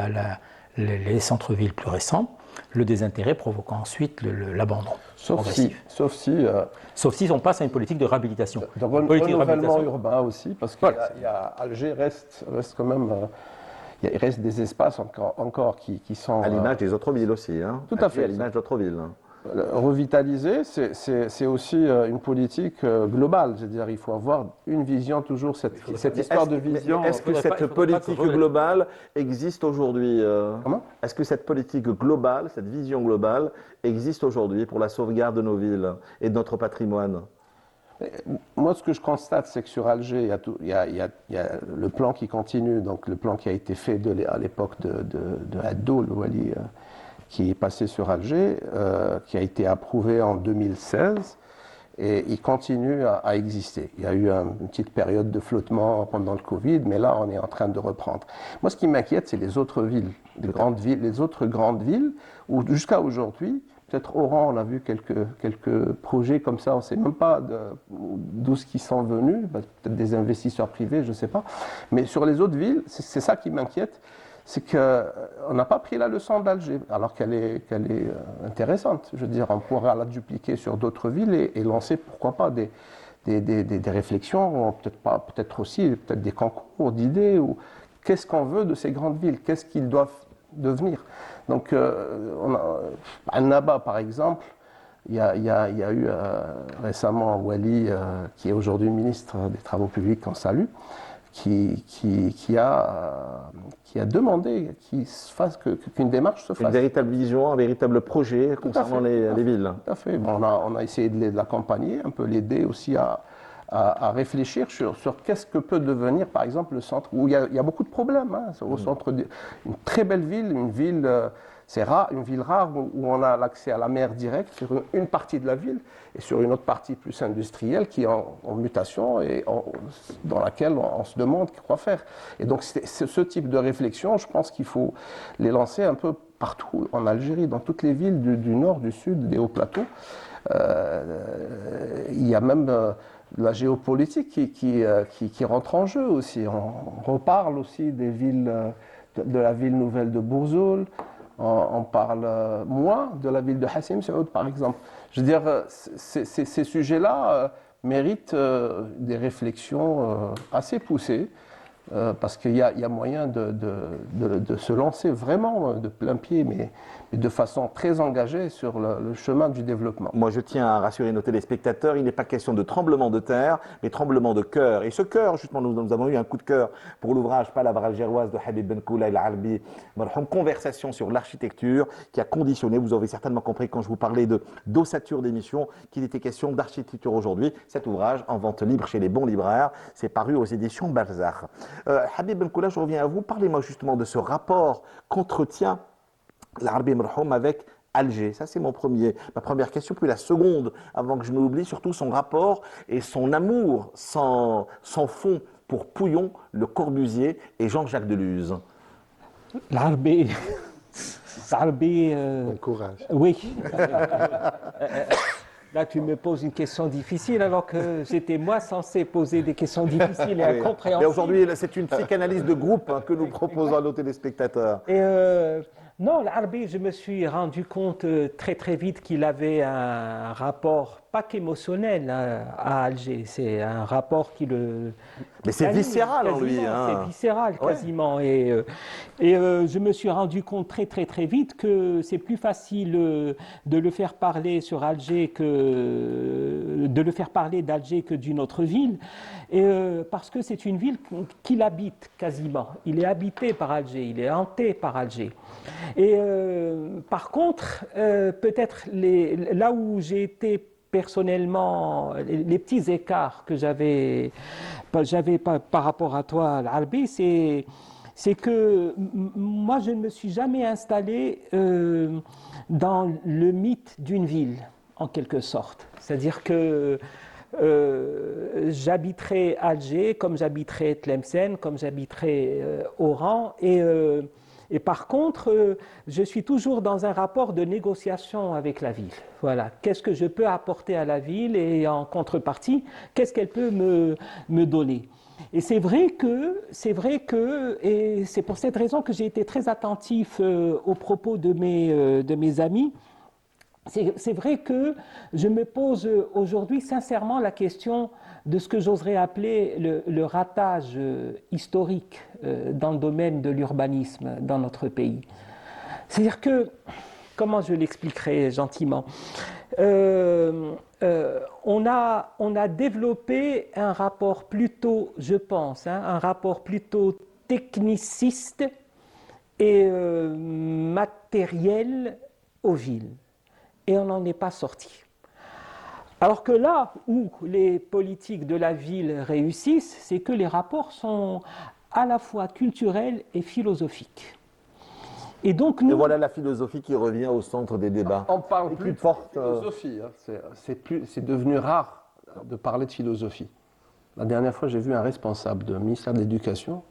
les centres-villes plus récents, le désintérêt provoquant ensuite l'abandon progressif. Sauf si on passe à une politique de réhabilitation. de Politique de renouvellement réhabilitation. urbain aussi, parce que Voilà. Alger reste quand même, il reste des espaces encore qui sont À l'image des autres villes aussi. Hein. Tout à fait. À l'image d'autres villes. revitaliser. C'est aussi une politique globale. C'est-à-dire, il faut avoir une vision toujours cette histoire de vision. Est-ce que faudrait cette pas que politique globale existe aujourd'hui Comment ? Est-ce que cette politique globale, cette vision globale, existe aujourd'hui pour la sauvegarde de nos villes et de notre patrimoine? Moi, ce que je constate, c'est que sur Alger, il y a le plan qui continue, donc le plan qui a été fait à l'époque de Haddo, le wali, qui est passé sur Alger, qui a été approuvé en 2016, et il continue à exister. Il y a eu une petite période de flottement pendant le Covid, mais là, on est en train de reprendre. Moi, ce qui m'inquiète, c'est les autres villes, les autres grandes villes, où jusqu'à aujourd'hui, peut-être Oran, on a vu quelques projets comme ça, on ne sait même pas d'où ce qui sont venus, peut-être des investisseurs privés, je ne sais pas. Mais sur les autres villes, c'est ça qui m'inquiète, c'est qu'on n'a pas pris la leçon d'Alger, alors qu'elle est intéressante. Je veux dire, on pourra la dupliquer sur d'autres villes et lancer, pourquoi pas, des réflexions, peut-être aussi des concours d'idées, ou qu'est-ce qu'on veut de ces grandes villes, qu'est-ce qu'ils doivent devenir. Donc, à Naba, par exemple, il y a eu récemment Wali, qui est aujourd'hui ministre des Travaux publics, qu'on salue, qui a demandé qu'une démarche se fasse. Une véritable vision, un véritable projet concernant les villes. Tout à fait. Bon, on a essayé de l'accompagner, un peu l'aider aussi à réfléchir sur qu'est-ce que peut devenir, par exemple, le centre, où il y a beaucoup de problèmes. Hein, au centre une très belle ville, c'est rare, une ville rare où on a l'accès à la mer direct sur une partie de la ville et sur une autre partie plus industrielle qui est en mutation et dans laquelle on se demande quoi faire. Et donc c'est ce type de réflexion, je pense qu'il faut les lancer un peu partout en Algérie, dans toutes les villes du nord, du sud, des hauts plateaux. Il y a même la géopolitique qui rentre en jeu aussi. On reparle aussi des villes, de la ville nouvelle de Bourzoul. On parle moins de la ville de Hassim Saoud, par exemple. Je veux dire, ces sujets-là méritent des réflexions assez poussées, parce qu'il y a moyen de se lancer vraiment de plein pied, mais de façon très engagée sur le chemin du développement. Moi, je tiens à rassurer nos téléspectateurs, il n'est pas question de tremblement de terre, mais tremblement de cœur. Et ce cœur, justement, nous avons eu un coup de cœur pour l'ouvrage Palabra algéroise de Habib Ben Koula El Arbi, Conversation sur l'architecture, qui a conditionné, vous avez certainement compris quand je vous parlais d'ossature d'émission, qu'il était question d'architecture aujourd'hui. Cet ouvrage, en vente libre chez les bons libraires, c'est paru aux éditions Barzakh. Habib Ben Koula, je reviens à vous. Parlez-moi justement de ce rapport qu'entretient l'Arbi Merhoum avec Alger. Ça, c'est ma première question. Puis la seconde, avant que je m'oublie, surtout son rapport et son amour sans fond pour Pouillon, Le Corbusier et Jean-Jacques Deleuze. L'Arbi. Bon courage. Oui. Là, tu me poses une question difficile alors que j'étais moi censé poser des questions difficiles et incompréhensibles. Mais aujourd'hui, c'est une psychanalyse de groupe que nous proposons à nos téléspectateurs. Et non, l'Arbi, je me suis rendu compte très très vite qu'il avait un rapport pas qu'émotionnel à Alger, c'est un rapport qui le... Mais c'est viscéral en lui. C'est viscéral quasiment. Ouais. Et je me suis rendu compte très très très vite que c'est plus facile de le faire parler sur Alger que de le faire parler d'Alger que d'une autre ville, et parce que c'est une ville qu'il habite quasiment. Il est habité par Alger, il est hanté par Alger. Et par contre, peut-être là où j'ai été personnellement, les petits écarts que j'avais par rapport à toi, Al-Arbi, c'est que moi, je ne me suis jamais installé dans le mythe d'une ville, en quelque sorte. C'est-à-dire que j'habiterai Alger comme j'habiterai Tlemcen, comme j'habiterai Oran, et par contre, je suis toujours dans un rapport de négociation avec la ville. Voilà, qu'est-ce que je peux apporter à la ville et en contrepartie, qu'est-ce qu'elle peut me donner. Et c'est vrai que, et c'est pour cette raison que j'ai été très attentif aux propos de mes amis. C'est vrai que je me pose aujourd'hui sincèrement la question de ce que j'oserais appeler le ratage historique dans le domaine de l'urbanisme dans notre pays. C'est-à-dire que, comment je l'expliquerai gentiment, on a développé un rapport plutôt, je pense, un rapport plutôt techniciste et matériel aux villes. Et on n'en est pas sorti. Alors que là où les politiques de la ville réussissent, c'est que les rapports sont à la fois culturels et philosophiques. Et donc nous... Et voilà la philosophie qui revient au centre des débats. On parle Et plus qui de porte, philosophie. C'est devenu rare de parler de philosophie. La dernière fois, j'ai vu un responsable du ministère de l'Éducation,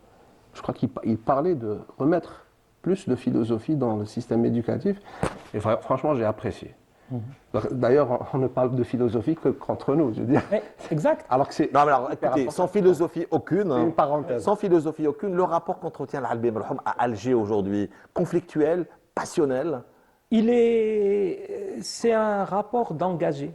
je crois qu'il parlait de remettre plus de philosophie dans le système éducatif. Et franchement, j'ai apprécié. D'ailleurs, on ne parle de philosophie qu'entre nous, je veux dire. Exact. Alors que c'est. Non, mais alors écoutez, sans philosophie aucune, Une parenthèse. sans philosophie aucune, le rapport qu'entretient l'Albi Merhoum à Alger aujourd'hui, conflictuel, passionnel. C'est un rapport d'engagé.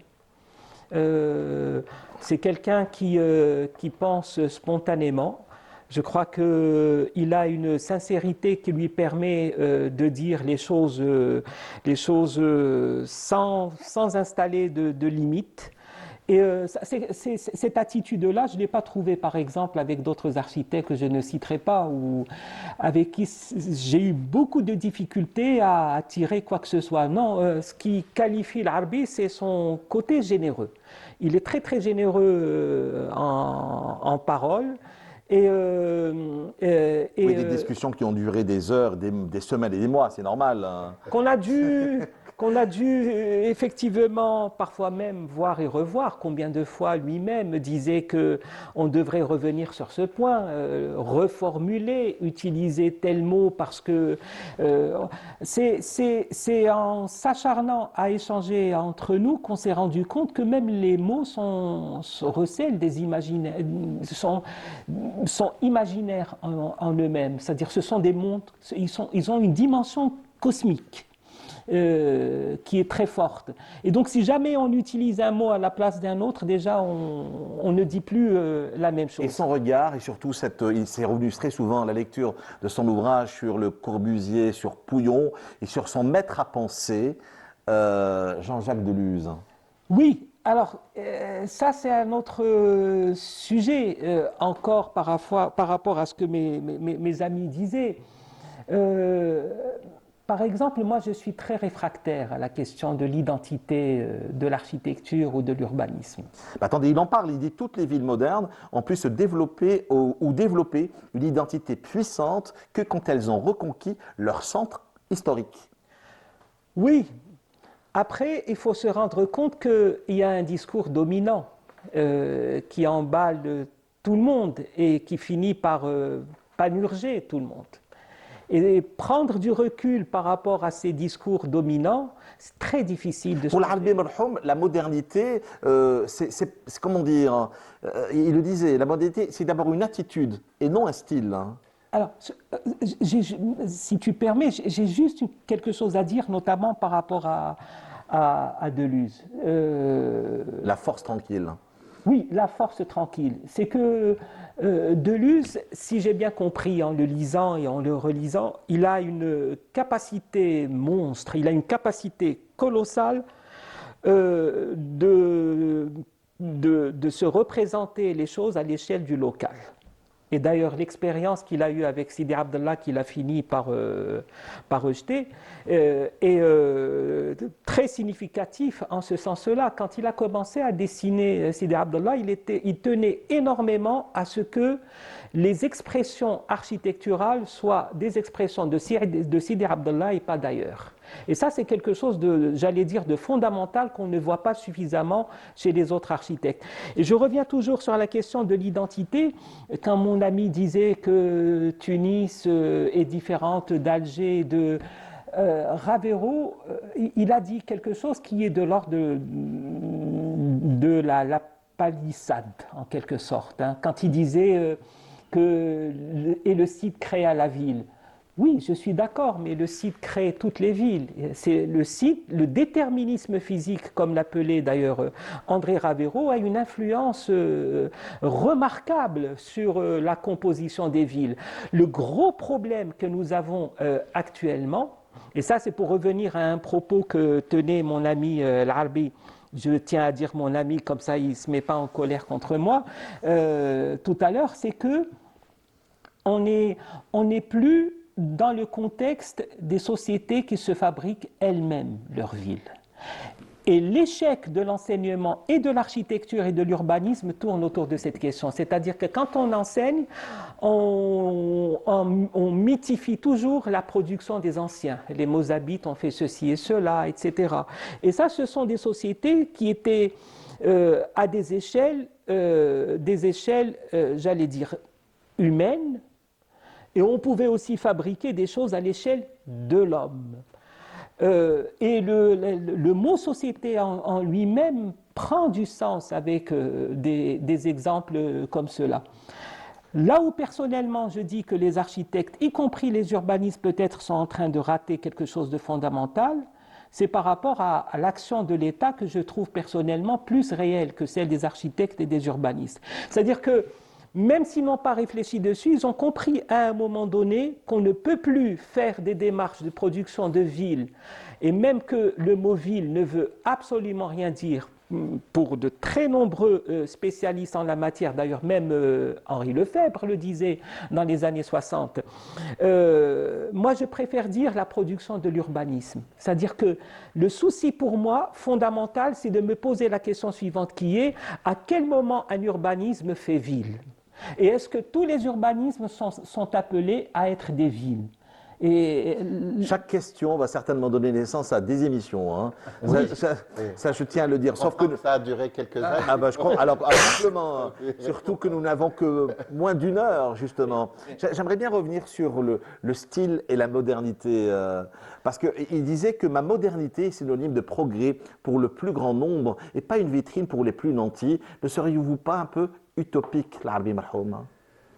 C'est quelqu'un qui pense spontanément. Je crois qu'il a une sincérité qui lui permet de dire les choses sans installer de limites. Et cette attitude-là, je ne l'ai pas trouvée, par exemple, avec d'autres architectes que je ne citerai pas, ou avec qui j'ai eu beaucoup de difficultés à tirer quoi que ce soit. Non, ce qui qualifie l'Arbi, c'est son côté généreux. Il est très, très généreux en parole. Oui, des discussions qui ont duré des heures, des semaines et des mois, c'est normal. Hein. Qu'on a dû effectivement parfois même voir et revoir. Combien de fois lui-même disait qu'on devrait revenir sur ce point, reformuler, utiliser tel mot parce que c'est en s'acharnant à échanger entre nous qu'on s'est rendu compte que même les mots recèlent des imaginaires, sont imaginaires en eux-mêmes. C'est-à-dire ce sont des mondes, ils ont une dimension cosmique. Qui est très forte. Et donc, si jamais on utilise un mot à la place d'un autre, déjà, on ne dit plus la même chose. Et son regard, et surtout, il s'est revenu très souvent à la lecture de son ouvrage sur Le Corbusier, sur Pouillon, et sur son maître à penser, Jean-Jacques Deleuze. Oui, alors, ça, c'est un autre sujet, encore par rapport à ce que mes amis disaient. Par exemple, moi, je suis très réfractaire à la question de l'identité de l'architecture ou de l'urbanisme. Attendez, il en parle, il dit que toutes les villes modernes ont pu se développer ou développer une identité puissante que quand elles ont reconquis leur centre historique. Oui. Après, il faut se rendre compte qu'il y a un discours dominant qui emballe tout le monde et qui finit par panurger tout le monde. Et prendre du recul par rapport à ces discours dominants, c'est très difficile de... Pour l'Albi Merhoum, la modernité, c'est comment dire, il le disait, la modernité, c'est d'abord une attitude et non un style. Hein. Alors, si tu permets, j'ai juste quelque chose à dire, notamment par rapport à Deleuze. La force tranquille. Oui, la force tranquille. C'est que Deleuze, si j'ai bien compris en le lisant et en le relisant, il a une capacité monstre, il a une capacité colossale de se représenter les choses à l'échelle du local. Et d'ailleurs, l'expérience qu'il a eue avec Sidi Abdallah, qu'il a fini par rejeter, est très significatif en ce sens-là. Quand il a commencé à dessiner Sidi Abdallah, il tenait énormément à ce que les expressions architecturales soient des expressions de Sidi Abdallah et pas d'ailleurs. Et ça, c'est quelque chose de fondamental qu'on ne voit pas suffisamment chez les autres architectes. Et je reviens toujours sur la question de l'identité. Quand mon ami disait que Tunis est différente d'Alger, Ravero, il a dit quelque chose qui est de l'ordre de la palissade, en quelque sorte. Quand il disait que le site créa la ville. Oui, je suis d'accord, mais le site crée toutes les villes. C'est le site, le déterminisme physique, comme l'appelait d'ailleurs André Ravero, a une influence remarquable sur la composition des villes. Le gros problème que nous avons actuellement, et ça c'est pour revenir à un propos que tenait mon ami l'Arbi, je tiens à dire mon ami, comme ça il ne se met pas en colère contre moi, tout à l'heure, c'est que on n'est plus dans le contexte des sociétés qui se fabriquent elles-mêmes leurs villes. Et l'échec de l'enseignement et de l'architecture et de l'urbanisme tourne autour de cette question. C'est-à-dire que quand on enseigne, on mythifie toujours la production des anciens. Les Mozabites ont fait ceci et cela, etc. Et ça, ce sont des sociétés qui étaient à des échelles, j'allais dire, humaines, et on pouvait aussi fabriquer des choses à l'échelle de l'homme. Et le mot société en lui-même prend du sens avec des exemples comme cela. Là où personnellement je dis que les architectes, y compris les urbanistes peut-être, sont en train de rater quelque chose de fondamental, c'est par rapport à l'action de l'État que je trouve personnellement plus réelle que celle des architectes et des urbanistes. C'est-à-dire que même s'ils n'ont pas réfléchi dessus, ils ont compris à un moment donné qu'on ne peut plus faire des démarches de production de villes, et même que le mot ville ne veut absolument rien dire pour de très nombreux spécialistes en la matière, d'ailleurs même Henri Lefebvre le disait dans les années 60. Moi je préfère dire la production de l'urbanisme, c'est-à-dire que le souci pour moi fondamental, c'est de me poser la question suivante qui est: à quel moment un urbanisme fait ville ? Et est-ce que tous les urbanismes sont appelés à être des villes ? Et chaque question va certainement donner naissance à des émissions. Hein. Oui. Ça, je tiens à le dire. Sauf que ça a duré quelques années. Ah ben, je crois. Alors, justement, surtout que nous n'avons que moins d'une heure, justement. J'aimerais bien revenir sur le style et la modernité. Parce qu'il disait que ma modernité est synonyme de progrès pour le plus grand nombre et pas une vitrine pour les plus nantis. Ne seriez-vous pas un peu utopique, l'Arbi Marhoum?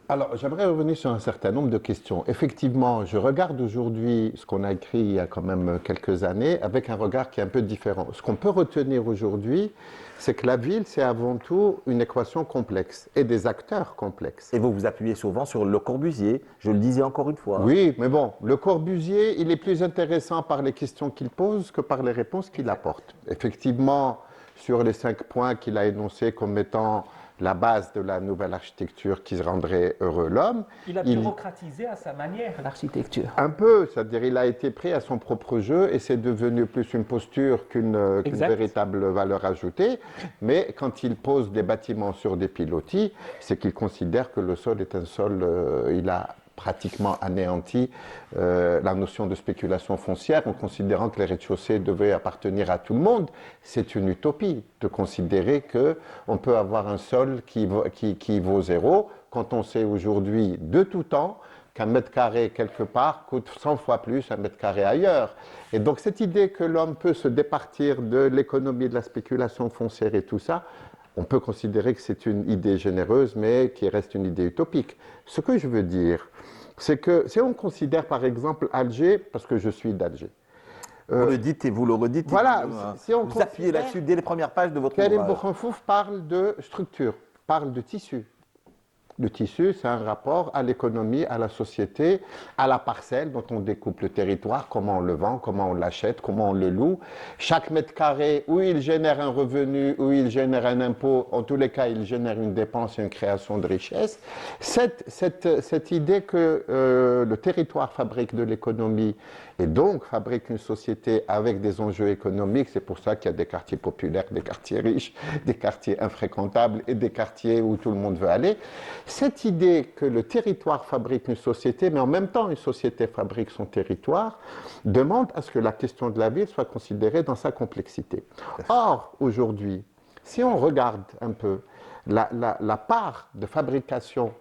Alors, j'aimerais revenir sur un certain nombre de questions. Effectivement, je regarde aujourd'hui ce qu'on a écrit il y a quand même quelques années avec un regard qui est un peu différent. Ce qu'on peut retenir aujourd'hui, c'est que la ville, c'est avant tout une équation complexe et des acteurs complexes. Et vous vous appuyez souvent sur Le Corbusier, je le disais encore une fois. Oui, mais bon, Le Corbusier, il est plus intéressant par les questions qu'il pose que par les réponses qu'il apporte. Effectivement, sur les 5 points qu'il a énoncés comme étant la base de la nouvelle architecture qui rendrait heureux l'homme. Il a bureaucratisé à sa manière l'architecture. Un peu, c'est-à-dire il a été pris à son propre jeu et c'est devenu plus une posture qu'une véritable valeur ajoutée. Mais quand il pose des bâtiments sur des pilotis, c'est qu'il considère que le sol est un sol, il a pratiquement anéanti la notion de spéculation foncière en considérant que les rez-de-chaussée devaient appartenir à tout le monde. C'est une utopie de considérer qu'on peut avoir un sol qui vaut zéro quand on sait aujourd'hui de tout temps qu'un mètre carré quelque part coûte 100 fois plus un mètre carré ailleurs. Et donc cette idée que l'homme peut se départir de l'économie de la spéculation foncière et tout ça, on peut considérer que c'est une idée généreuse, mais qui reste une idée utopique. Ce que je veux dire, c'est que si on considère par exemple Alger, parce que je suis d'Alger. Vous le dites et vous le redites. Voilà, si on vous appuyez là-dessus dès les premières pages de votre Karim ouvrage. Bouchenfouf parle de structure, parle de tissu. Le tissu, c'est un rapport à l'économie, à la société, à la parcelle dont on découpe le territoire, comment on le vend, comment on l'achète, comment on le loue. Chaque mètre carré, où il génère un revenu, où il génère un impôt, en tous les cas, il génère une dépense et une création de richesse. Cette idée que le territoire fabrique de l'économie et donc fabrique une société avec des enjeux économiques, c'est pour ça qu'il y a des quartiers populaires, des quartiers riches, des quartiers infréquentables et des quartiers où tout le monde veut aller. Cette idée que le territoire fabrique une société, mais en même temps une société fabrique son territoire, demande à ce que la question de la ville soit considérée dans sa complexité. Or, aujourd'hui, si on regarde un peu la part de fabrication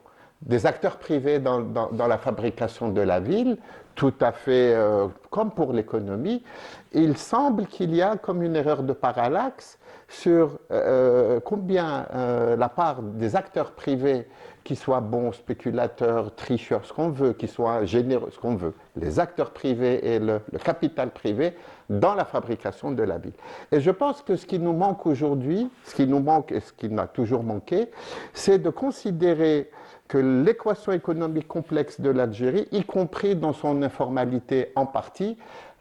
des acteurs privés dans la fabrication de la ville, tout à fait comme pour l'économie, il semble qu'il y a comme une erreur de parallaxe sur combien la part des acteurs privés, qui soient bons, spéculateurs, tricheurs, ce qu'on veut, qui soient généreux, ce qu'on veut, les acteurs privés et le capital privé dans la fabrication de la ville. Et je pense que ce qui nous manque aujourd'hui, ce qui nous manque et ce qui n'a toujours manqué, c'est de considérer que l'équation économique complexe de l'Algérie, y compris dans son informalité en partie,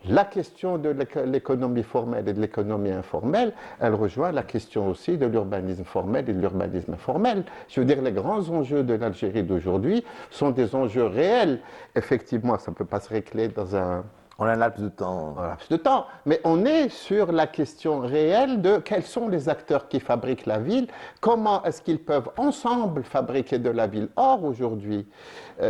la question de l'économie formelle et de l'économie informelle, elle rejoint la question aussi de l'urbanisme formel et de l'urbanisme informel. Je veux dire, les grands enjeux de l'Algérie d'aujourd'hui sont des enjeux réels. Effectivement, ça ne peut pas se régler dans un laps de temps. Mais on est sur la question réelle de quels sont les acteurs qui fabriquent la ville, comment est-ce qu'ils peuvent ensemble fabriquer de la ville. Or, aujourd'hui,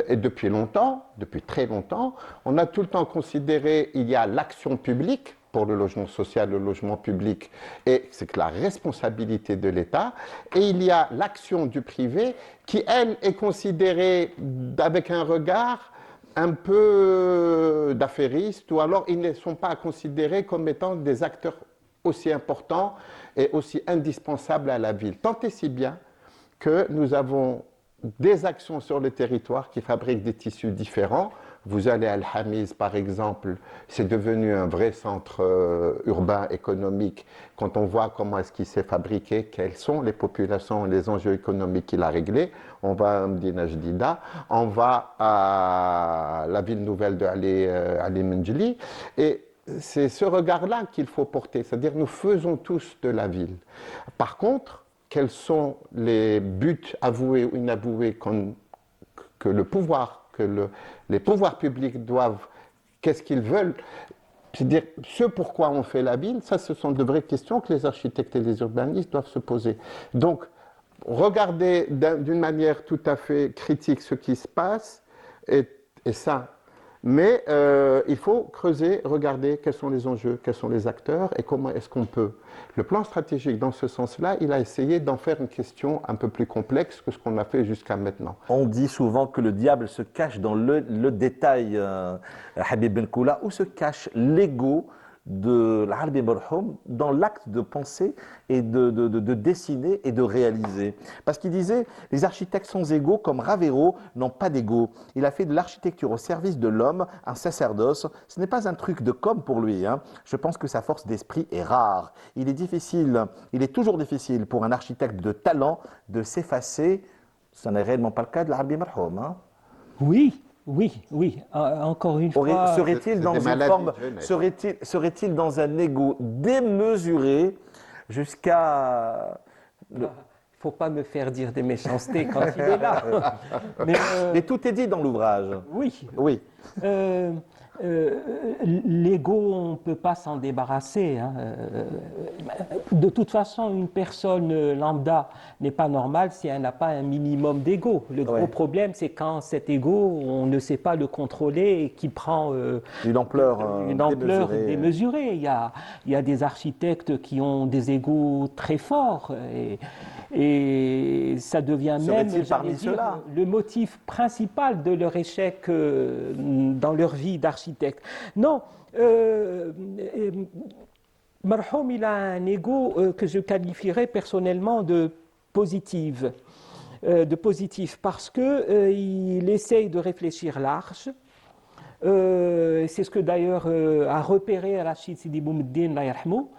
et depuis longtemps, depuis très longtemps, on a tout le temps considéré il y a l'action publique pour le logement social, le logement public, et c'est que la responsabilité de l'État, et il y a l'action du privé qui, elle, est considérée avec un regard un peu d'affairistes, ou alors ils ne sont pas considérés comme étant des acteurs aussi importants et aussi indispensables à la ville. Tant et si bien que nous avons des actions sur le territoire qui fabriquent des tissus différents. Vous allez à Al-Hamiz, par exemple, c'est devenu un vrai centre urbain économique. Quand on voit comment est-ce qu'il s'est fabriqué, quelles sont les populations, les enjeux économiques qu'il a réglés, on va à Mdina Jdida, on va à la ville nouvelle de Ali Menjli, et c'est ce regard-là qu'il faut porter, c'est-à-dire nous faisons tous de la ville. Par contre, quels sont les buts avoués ou inavoués que le pouvoir, les pouvoirs publics doivent, qu'est-ce qu'ils veulent, c'est-à-dire ce pourquoi on fait la ville, ça ce sont de vraies questions que les architectes et les urbanistes doivent se poser. Donc, regardez d'une manière tout à fait critique ce qui se passe, et ça. Mais il faut creuser, regarder quels sont les enjeux, quels sont les acteurs et comment est-ce qu'on peut. Le plan stratégique, dans ce sens-là, il a essayé d'en faire une question un peu plus complexe que ce qu'on a fait jusqu'à maintenant. On dit souvent que le diable se cache dans le détail, Habib Benkoula, où se cache l'ego de l'Arbi Marhoum dans l'acte de penser et de dessiner et de réaliser. Parce qu'il disait, les architectes sans égaux, comme Ravero, n'ont pas d'ego. Il a fait de l'architecture au service de l'homme, un sacerdoce. Ce n'est pas un truc de com pour lui. Je pense que sa force d'esprit est rare. Il est toujours difficile pour un architecte de talent de s'effacer. Ce n'est réellement pas le cas de l'Arbi Marhoum. Oui. Encore une fois. Serait-il dans une forme, serait-il dans un ego démesuré jusqu'à. Il ne faut pas me faire dire des méchancetés quand il est là. Mais tout est dit dans l'ouvrage. Oui. L'ego, on ne peut pas s'en débarrasser. De toute façon, une personne lambda n'est pas normale si elle n'a pas un minimum d'ego. Le gros problème, c'est quand cet ego, on ne sait pas le contrôler et qui prend une ampleur démesurée. Il y a des architectes qui ont des égos très forts et ça devient même le motif principal de leur échec dans leur vie d'architecte. Non, Marhoum, il a un ego que je qualifierais personnellement de positif parce qu'il essaye de réfléchir large. C'est ce que d'ailleurs a repéré Rachid Sidi Boumediene, Allah yarhamou.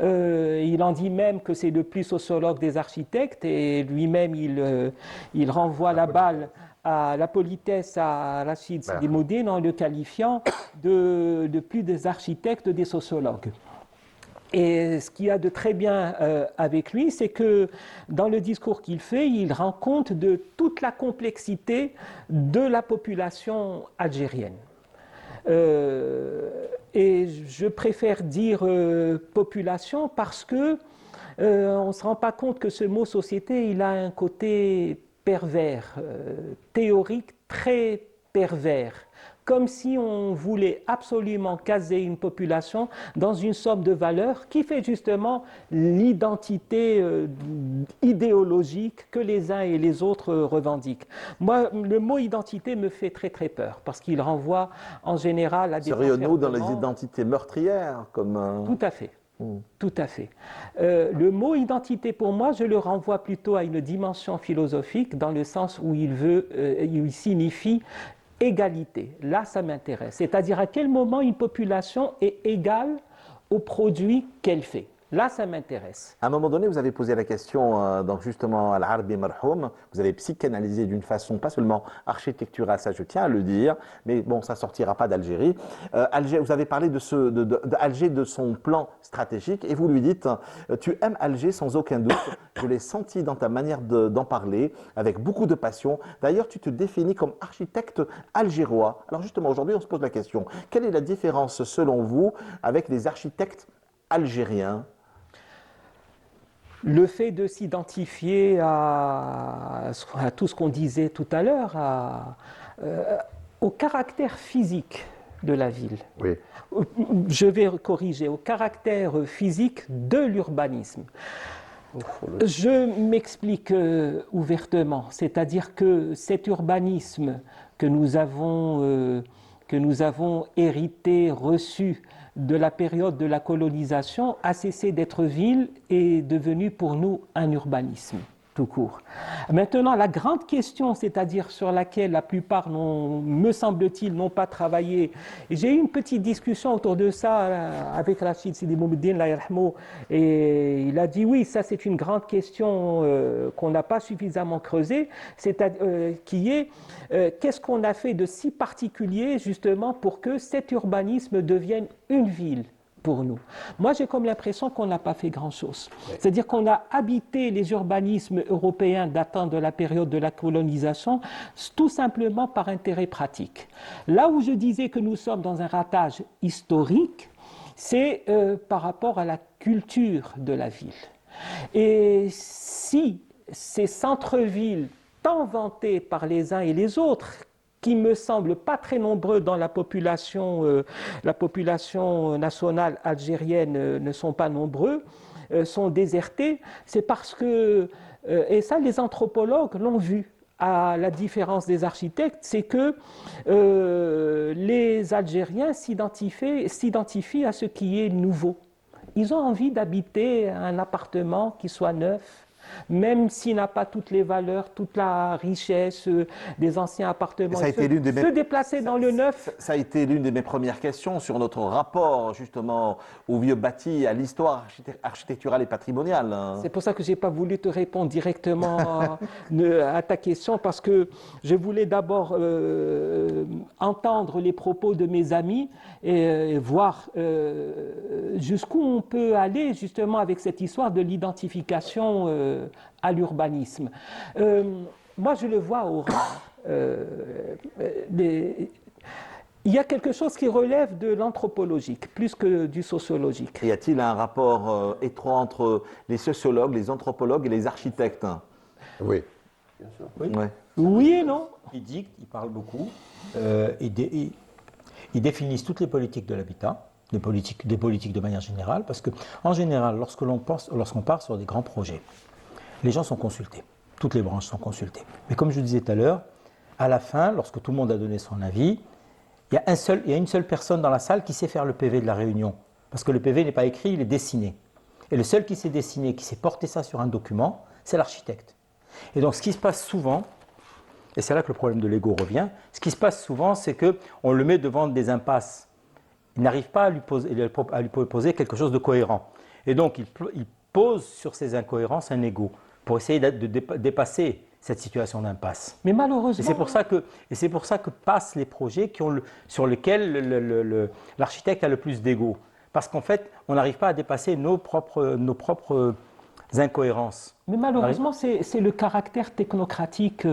Il en dit même que c'est le plus sociologue des architectes et lui-même il renvoie la balle à la politesse à Rachid Sidi Moudine en le qualifiant de plus des architectes, des sociologues. Et ce qu'il y a de très bien avec lui, c'est que dans le discours qu'il fait, il rend compte de toute la complexité de la population algérienne. Et je préfère dire population parce que on ne se rend pas compte que ce mot société, il a un côté pervers, théorique très pervers. Comme si on voulait absolument caser une population dans une somme de valeurs qui fait justement l'identité idéologique que les uns et les autres revendiquent. Moi, le mot identité me fait très très peur parce qu'il renvoie en général à des Serions-nous dans les enfermements. identités meurtrières comme Tout à fait. Tout à fait. Le mot identité, pour moi, je le renvoie plutôt à une dimension philosophique dans le sens où il signifie égalité. Là, ça m'intéresse. C'est-à-dire à quel moment une population est égale aux produits qu'elle fait. Là, ça m'intéresse. À un moment donné, vous avez posé la question, donc justement, à l'Arbi Marhoum, vous avez psychanalysé d'une façon pas seulement architecturale, ça je tiens à le dire, mais bon, ça ne sortira pas d'Algérie. Vous avez parlé d'Alger, de son plan stratégique, et vous lui dites, tu aimes Alger sans aucun doute, je l'ai senti dans ta manière d'en parler, avec beaucoup de passion. D'ailleurs, tu te définis comme architecte algérois. Alors justement, aujourd'hui, on se pose la question, quelle est la différence, selon vous, avec les architectes algériens? Le fait de s'identifier à tout ce qu'on disait tout à l'heure, au caractère physique de la ville. Oui. Je vais corriger, au caractère physique de l'urbanisme. Je m'explique ouvertement, c'est-à-dire que cet urbanisme que nous avons hérité, reçu de la période de la colonisation, a cessé d'être ville et est devenu pour nous un urbanisme, tout court. Maintenant, la grande question, c'est-à-dire sur laquelle la plupart, me semble-t-il, n'ont pas travaillé, et j'ai eu une petite discussion autour de ça avec Rachid Sidi Moumedine, et il a dit oui, ça c'est une grande question qu'on n'a pas suffisamment creusée, qui est qu'est-ce qu'on a fait de si particulier justement pour que cet urbanisme devienne une ville pour nous. Moi, j'ai comme l'impression qu'on n'a pas fait grand-chose. C'est-à-dire qu'on a habité les urbanismes européens datant de la période de la colonisation tout simplement par intérêt pratique. Là où je disais que nous sommes dans un ratage historique, c'est par rapport à la culture de la ville. Et si ces centres-villes tant vantés par les uns et les autres, qui me semblent pas très nombreux dans la population nationale algérienne ne sont pas nombreux, sont désertés, c'est parce que, et ça les anthropologues l'ont vu, à la différence des architectes, c'est que les Algériens s'identifient à ce qui est nouveau. Ils ont envie d'habiter un appartement qui soit neuf, même s'il n'a pas toutes les valeurs, toute la richesse des anciens appartements. Ça a été l'une des se déplacer dans le neuf. Ça a été l'une de mes premières questions sur notre rapport justement au vieux bâti, à l'histoire architecturale et patrimoniale. C'est pour ça que je n'ai pas voulu te répondre directement à ta question, parce que je voulais d'abord entendre les propos de mes amis et voir jusqu'où on peut aller justement avec cette histoire de l'identification à l'urbanisme. Moi, je le vois au rare. Il y a quelque chose qui relève de l'anthropologique, plus que du sociologique. Y a-t-il un rapport étroit entre les sociologues, les anthropologues et les architectes? Oui. Bien sûr. Oui. Ouais. Oui et non. Ils dictent, ils parlent beaucoup, ils définissent toutes les politiques de l'habitat, des politiques de manière générale, parce qu'en général, lorsqu'on part sur des grands projets, les gens sont consultés, toutes les branches sont consultées. Mais comme je disais tout à l'heure, à la fin, lorsque tout le monde a donné son avis, il y a une seule personne dans la salle qui sait faire le PV de la réunion, parce que le PV n'est pas écrit, il est dessiné. Et le seul qui sait dessiner, qui sait porter ça sur un document, c'est l'architecte. Et donc ce qui se passe souvent, et c'est là que le problème de l'ego revient, ce qui se passe souvent, c'est qu'on le met devant des impasses. Il n'arrive pas à lui poser quelque chose de cohérent. Et donc, il pose sur ces incohérences un ego pour essayer de dépasser cette situation d'impasse. Mais Et malheureusement, c'est pour ça que passent les projets sur lesquels l'architecte a le plus d'ego. Parce qu'en fait, on n'arrive pas à dépasser nos propres incohérences. c'est le caractère technocratique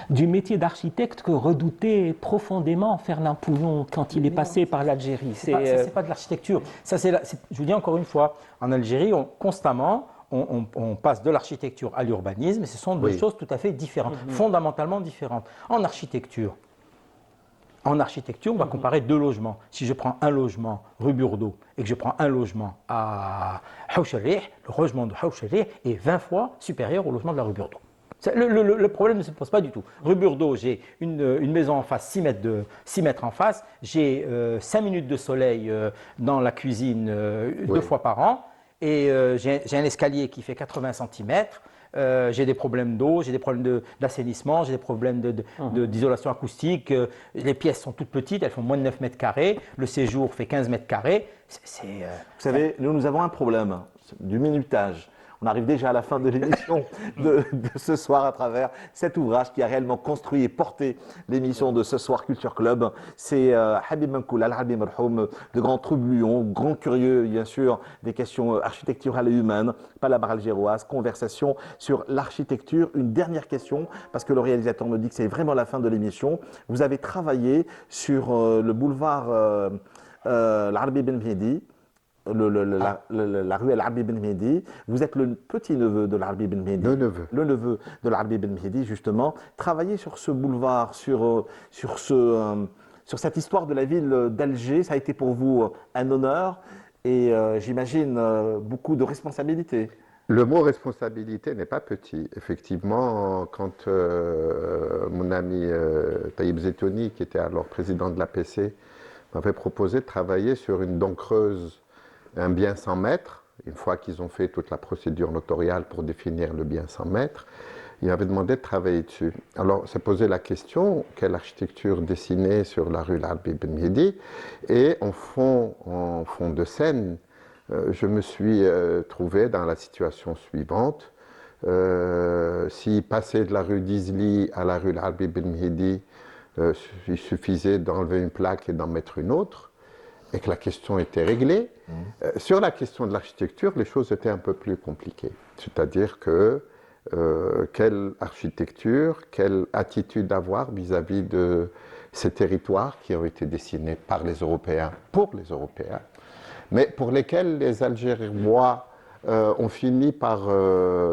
du métier d'architecte que redoutait profondément Fernand Pouillon quand il est passé par l'Algérie. C'est pas de l'architecture. Je vous dis encore une fois, en Algérie, constamment, on passe de l'architecture à l'urbanisme, et ce sont deux choses tout à fait différentes, fondamentalement différentes. En architecture, on va comparer deux logements. Si je prends un logement rue Burdeau et que je prends un logement à Haoucherih, le logement de Haoucherih est 20 fois supérieur au logement de la rue Burdeau. Le problème ne se pose pas du tout. Rue Burdeau, j'ai une maison en face, 6 mètres en face, j'ai 5 minutes de soleil dans la cuisine 2 fois par an, et j'ai un escalier qui fait 80 cm. J'ai des problèmes d'eau, j'ai des problèmes d'assainissement, j'ai des problèmes d'isolation acoustique. Les pièces sont toutes petites, elles font moins de 9 mètres carrés. Le séjour fait 15 mètres carrés. Vous savez, nous avons un problème du minutage. On arrive déjà à la fin de l'émission de ce soir à travers cet ouvrage qui a réellement construit et porté l'émission de ce soir Culture Club. C'est Habib Menkoula, Al-Arabi Merhoum, de grands trublions, grand curieux bien sûr des questions architecturales et humaines, palabre algéroise, conversation sur l'architecture. Une dernière question, parce que le réalisateur me dit que c'est vraiment la fin de l'émission. Vous avez travaillé sur le boulevard Al-Arabi Ben Mehdi, la rue Al-Arabi Ben Mehdi. Vous êtes le petit-neveu de l'Arabi Ben Mehdi. Le neveu de l'Arabi Ben Mehdi, justement. Travailler sur ce boulevard, sur cette histoire de la ville d'Alger, ça a été pour vous un honneur et j'imagine beaucoup de responsabilités. Le mot responsabilité n'est pas petit. Effectivement, quand mon ami Taïb Zetouni, qui était alors président de l'APC, m'avait proposé de travailler sur une dent creuse, un bien 100 mètres, une fois qu'ils ont fait toute la procédure notariale pour définir le bien 100 mètres, il m'avait demandé de travailler dessus. Alors, s'est posé la question, quelle architecture dessiner sur la rue Al-Arabi Ben Mehdi? Et en fond de scène, je me suis trouvé dans la situation suivante. Si passer de la rue d'Izli à la rue Al-Arabi Ben Mehdi, il suffisait d'enlever une plaque et d'en mettre une autre, et que la question était réglée. Sur la question de l'architecture, les choses étaient un peu plus compliquées. C'est-à-dire que quelle architecture, quelle attitude avoir vis-à-vis de ces territoires qui ont été dessinés par les Européens, pour les Européens, mais pour lesquels les Algérois ont fini par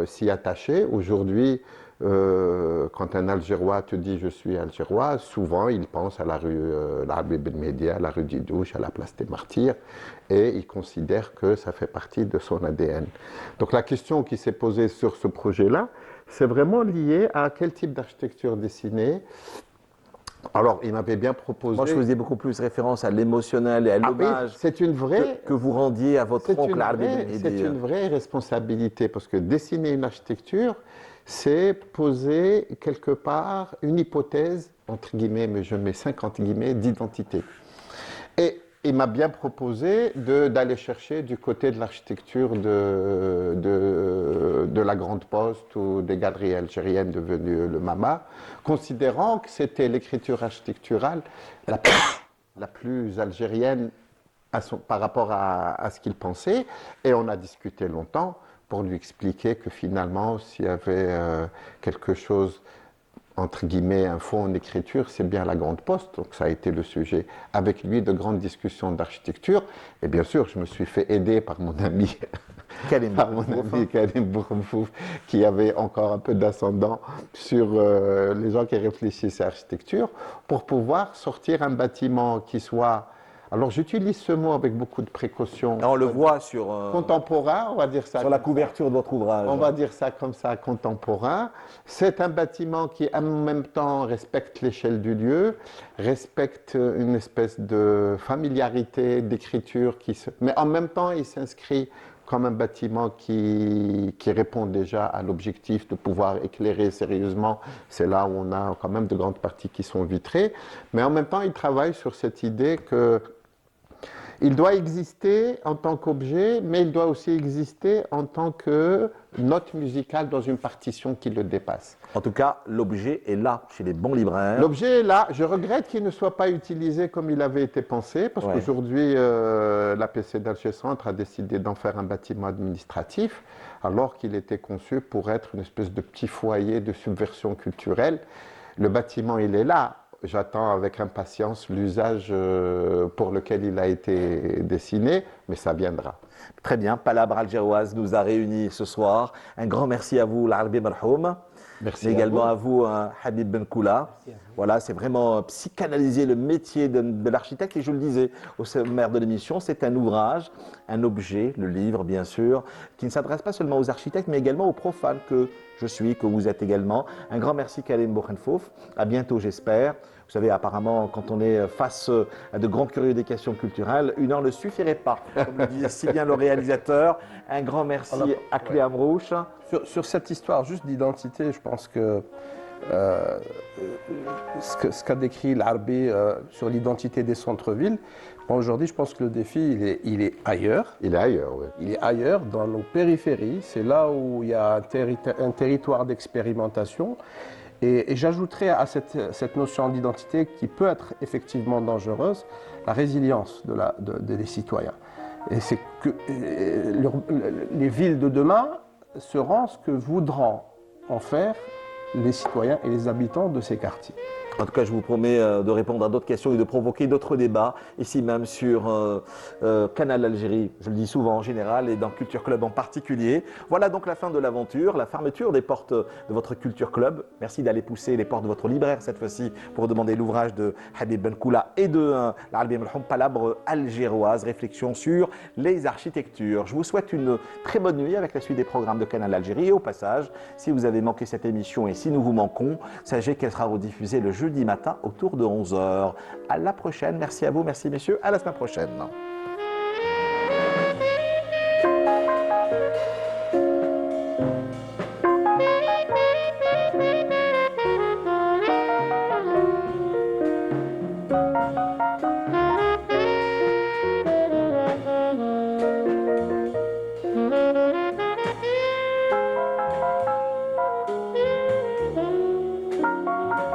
s'y attacher. Aujourd'hui, quand un Algérois te dit « je suis Algérois », souvent il pense à la rue Al-Arabi Ben Mehdi, à la rue Didouche, à la place des Martyrs, et il considère que ça fait partie de son ADN. Donc la question qui s'est posée sur ce projet-là, c'est vraiment lié à quel type d'architecture dessiner. Alors, il m'avait bien proposé... Moi, je faisais beaucoup plus référence à l'émotionnel et à l'hommage que vous rendiez à votre oncle Al-Arabi Ben Mehdi. C'est une vraie responsabilité, parce que dessiner une architecture, c'est poser quelque part une hypothèse, entre guillemets, mais je mets 50 guillemets, d'identité. Et il m'a bien proposé d'aller chercher du côté de l'architecture de la Grande Poste ou des galeries algériennes devenues le MAMA, considérant que c'était l'écriture architecturale la plus algérienne par rapport à ce qu'il pensait. Et on a discuté longtemps pour lui expliquer que finalement, s'il y avait quelque chose, entre guillemets, un fond en écriture, c'est bien la Grande Poste. Donc ça a été le sujet avec lui de grandes discussions d'architecture. Et bien sûr, je me suis fait aider par mon ami Karim Bourfouf, qui avait encore un peu d'ascendant sur les gens qui réfléchissaient à l'architecture, pour pouvoir sortir un bâtiment qui soit... Alors j'utilise ce mot avec beaucoup de précaution. On le voit sur... contemporain, on va dire ça. Sur la couverture de votre ouvrage. On va dire ça comme ça, contemporain. C'est un bâtiment qui en même temps respecte l'échelle du lieu, respecte une espèce de familiarité d'écriture, mais en même temps il s'inscrit comme un bâtiment qui répond déjà à l'objectif de pouvoir éclairer sérieusement. C'est là où on a quand même de grandes parties qui sont vitrées. Mais en même temps, il travaille sur cette idée que Il doit exister en tant qu'objet, mais il doit aussi exister en tant que note musicale dans une partition qui le dépasse. En tout cas, l'objet est là, chez les bons libraires. L'objet est là. Je regrette qu'il ne soit pas utilisé comme il avait été pensé, parce Ouais. qu'aujourd'hui, l'APC d'Alger Centre a décidé d'en faire un bâtiment administratif, alors qu'il était conçu pour être une espèce de petit foyer de subversion culturelle. Le bâtiment, il est là. J'attends avec impatience l'usage pour lequel il a été dessiné, mais ça viendra. Très bien, Palabre algéroise nous a réunis ce soir. Un grand merci à vous, l'Arbi Marhoum. Merci Mais à également vous. à vous, Habib Benkoula. Voilà, c'est vraiment psychanalyser le métier de l'architecte. Et je le disais au sommaire de l'émission, c'est un ouvrage, un objet, le livre bien sûr, qui ne s'adresse pas seulement aux architectes, mais également aux profanes que je suis, que vous êtes également. Un grand merci Karim Bouchenfouf. À bientôt, j'espère. Vous savez, apparemment, quand on est face à de grands curieux des questions culturelles, 1 heure ne suffirait pas. Comme le disait si bien le réalisateur. Un grand merci à Clé Amrouche. Sur cette histoire juste d'identité, je pense que ce qu'a décrit l'Arbi sur l'identité des centres-villes, aujourd'hui, je pense que le défi, il est ailleurs. Il est ailleurs, oui. Il est ailleurs, dans nos périphéries. C'est là où il y a un territoire d'expérimentation. Et j'ajouterais à cette notion d'identité qui peut être effectivement dangereuse, la résilience des citoyens. Et c'est que les villes de demain seront ce que voudront en faire les citoyens et les habitants de ces quartiers. En tout cas, je vous promets de répondre à d'autres questions et de provoquer d'autres débats, ici même sur Canal Algérie, je le dis souvent en général, et dans Culture Club en particulier. Voilà donc la fin de l'aventure, la fermeture des portes de votre Culture Club. Merci d'aller pousser les portes de votre libraire cette fois-ci pour demander l'ouvrage de Habib Benkoula et de l'Arbi Marhoum, Palabre algéroise, réflexion sur les architectures. Je vous souhaite une très bonne nuit avec la suite des programmes de Canal Algérie. Et au passage, si vous avez manqué cette émission et si nous vous manquons, sachez qu'elle sera rediffusée le jeudi matin autour de 11h. À la prochaine. Merci à vous, merci messieurs. À la semaine prochaine.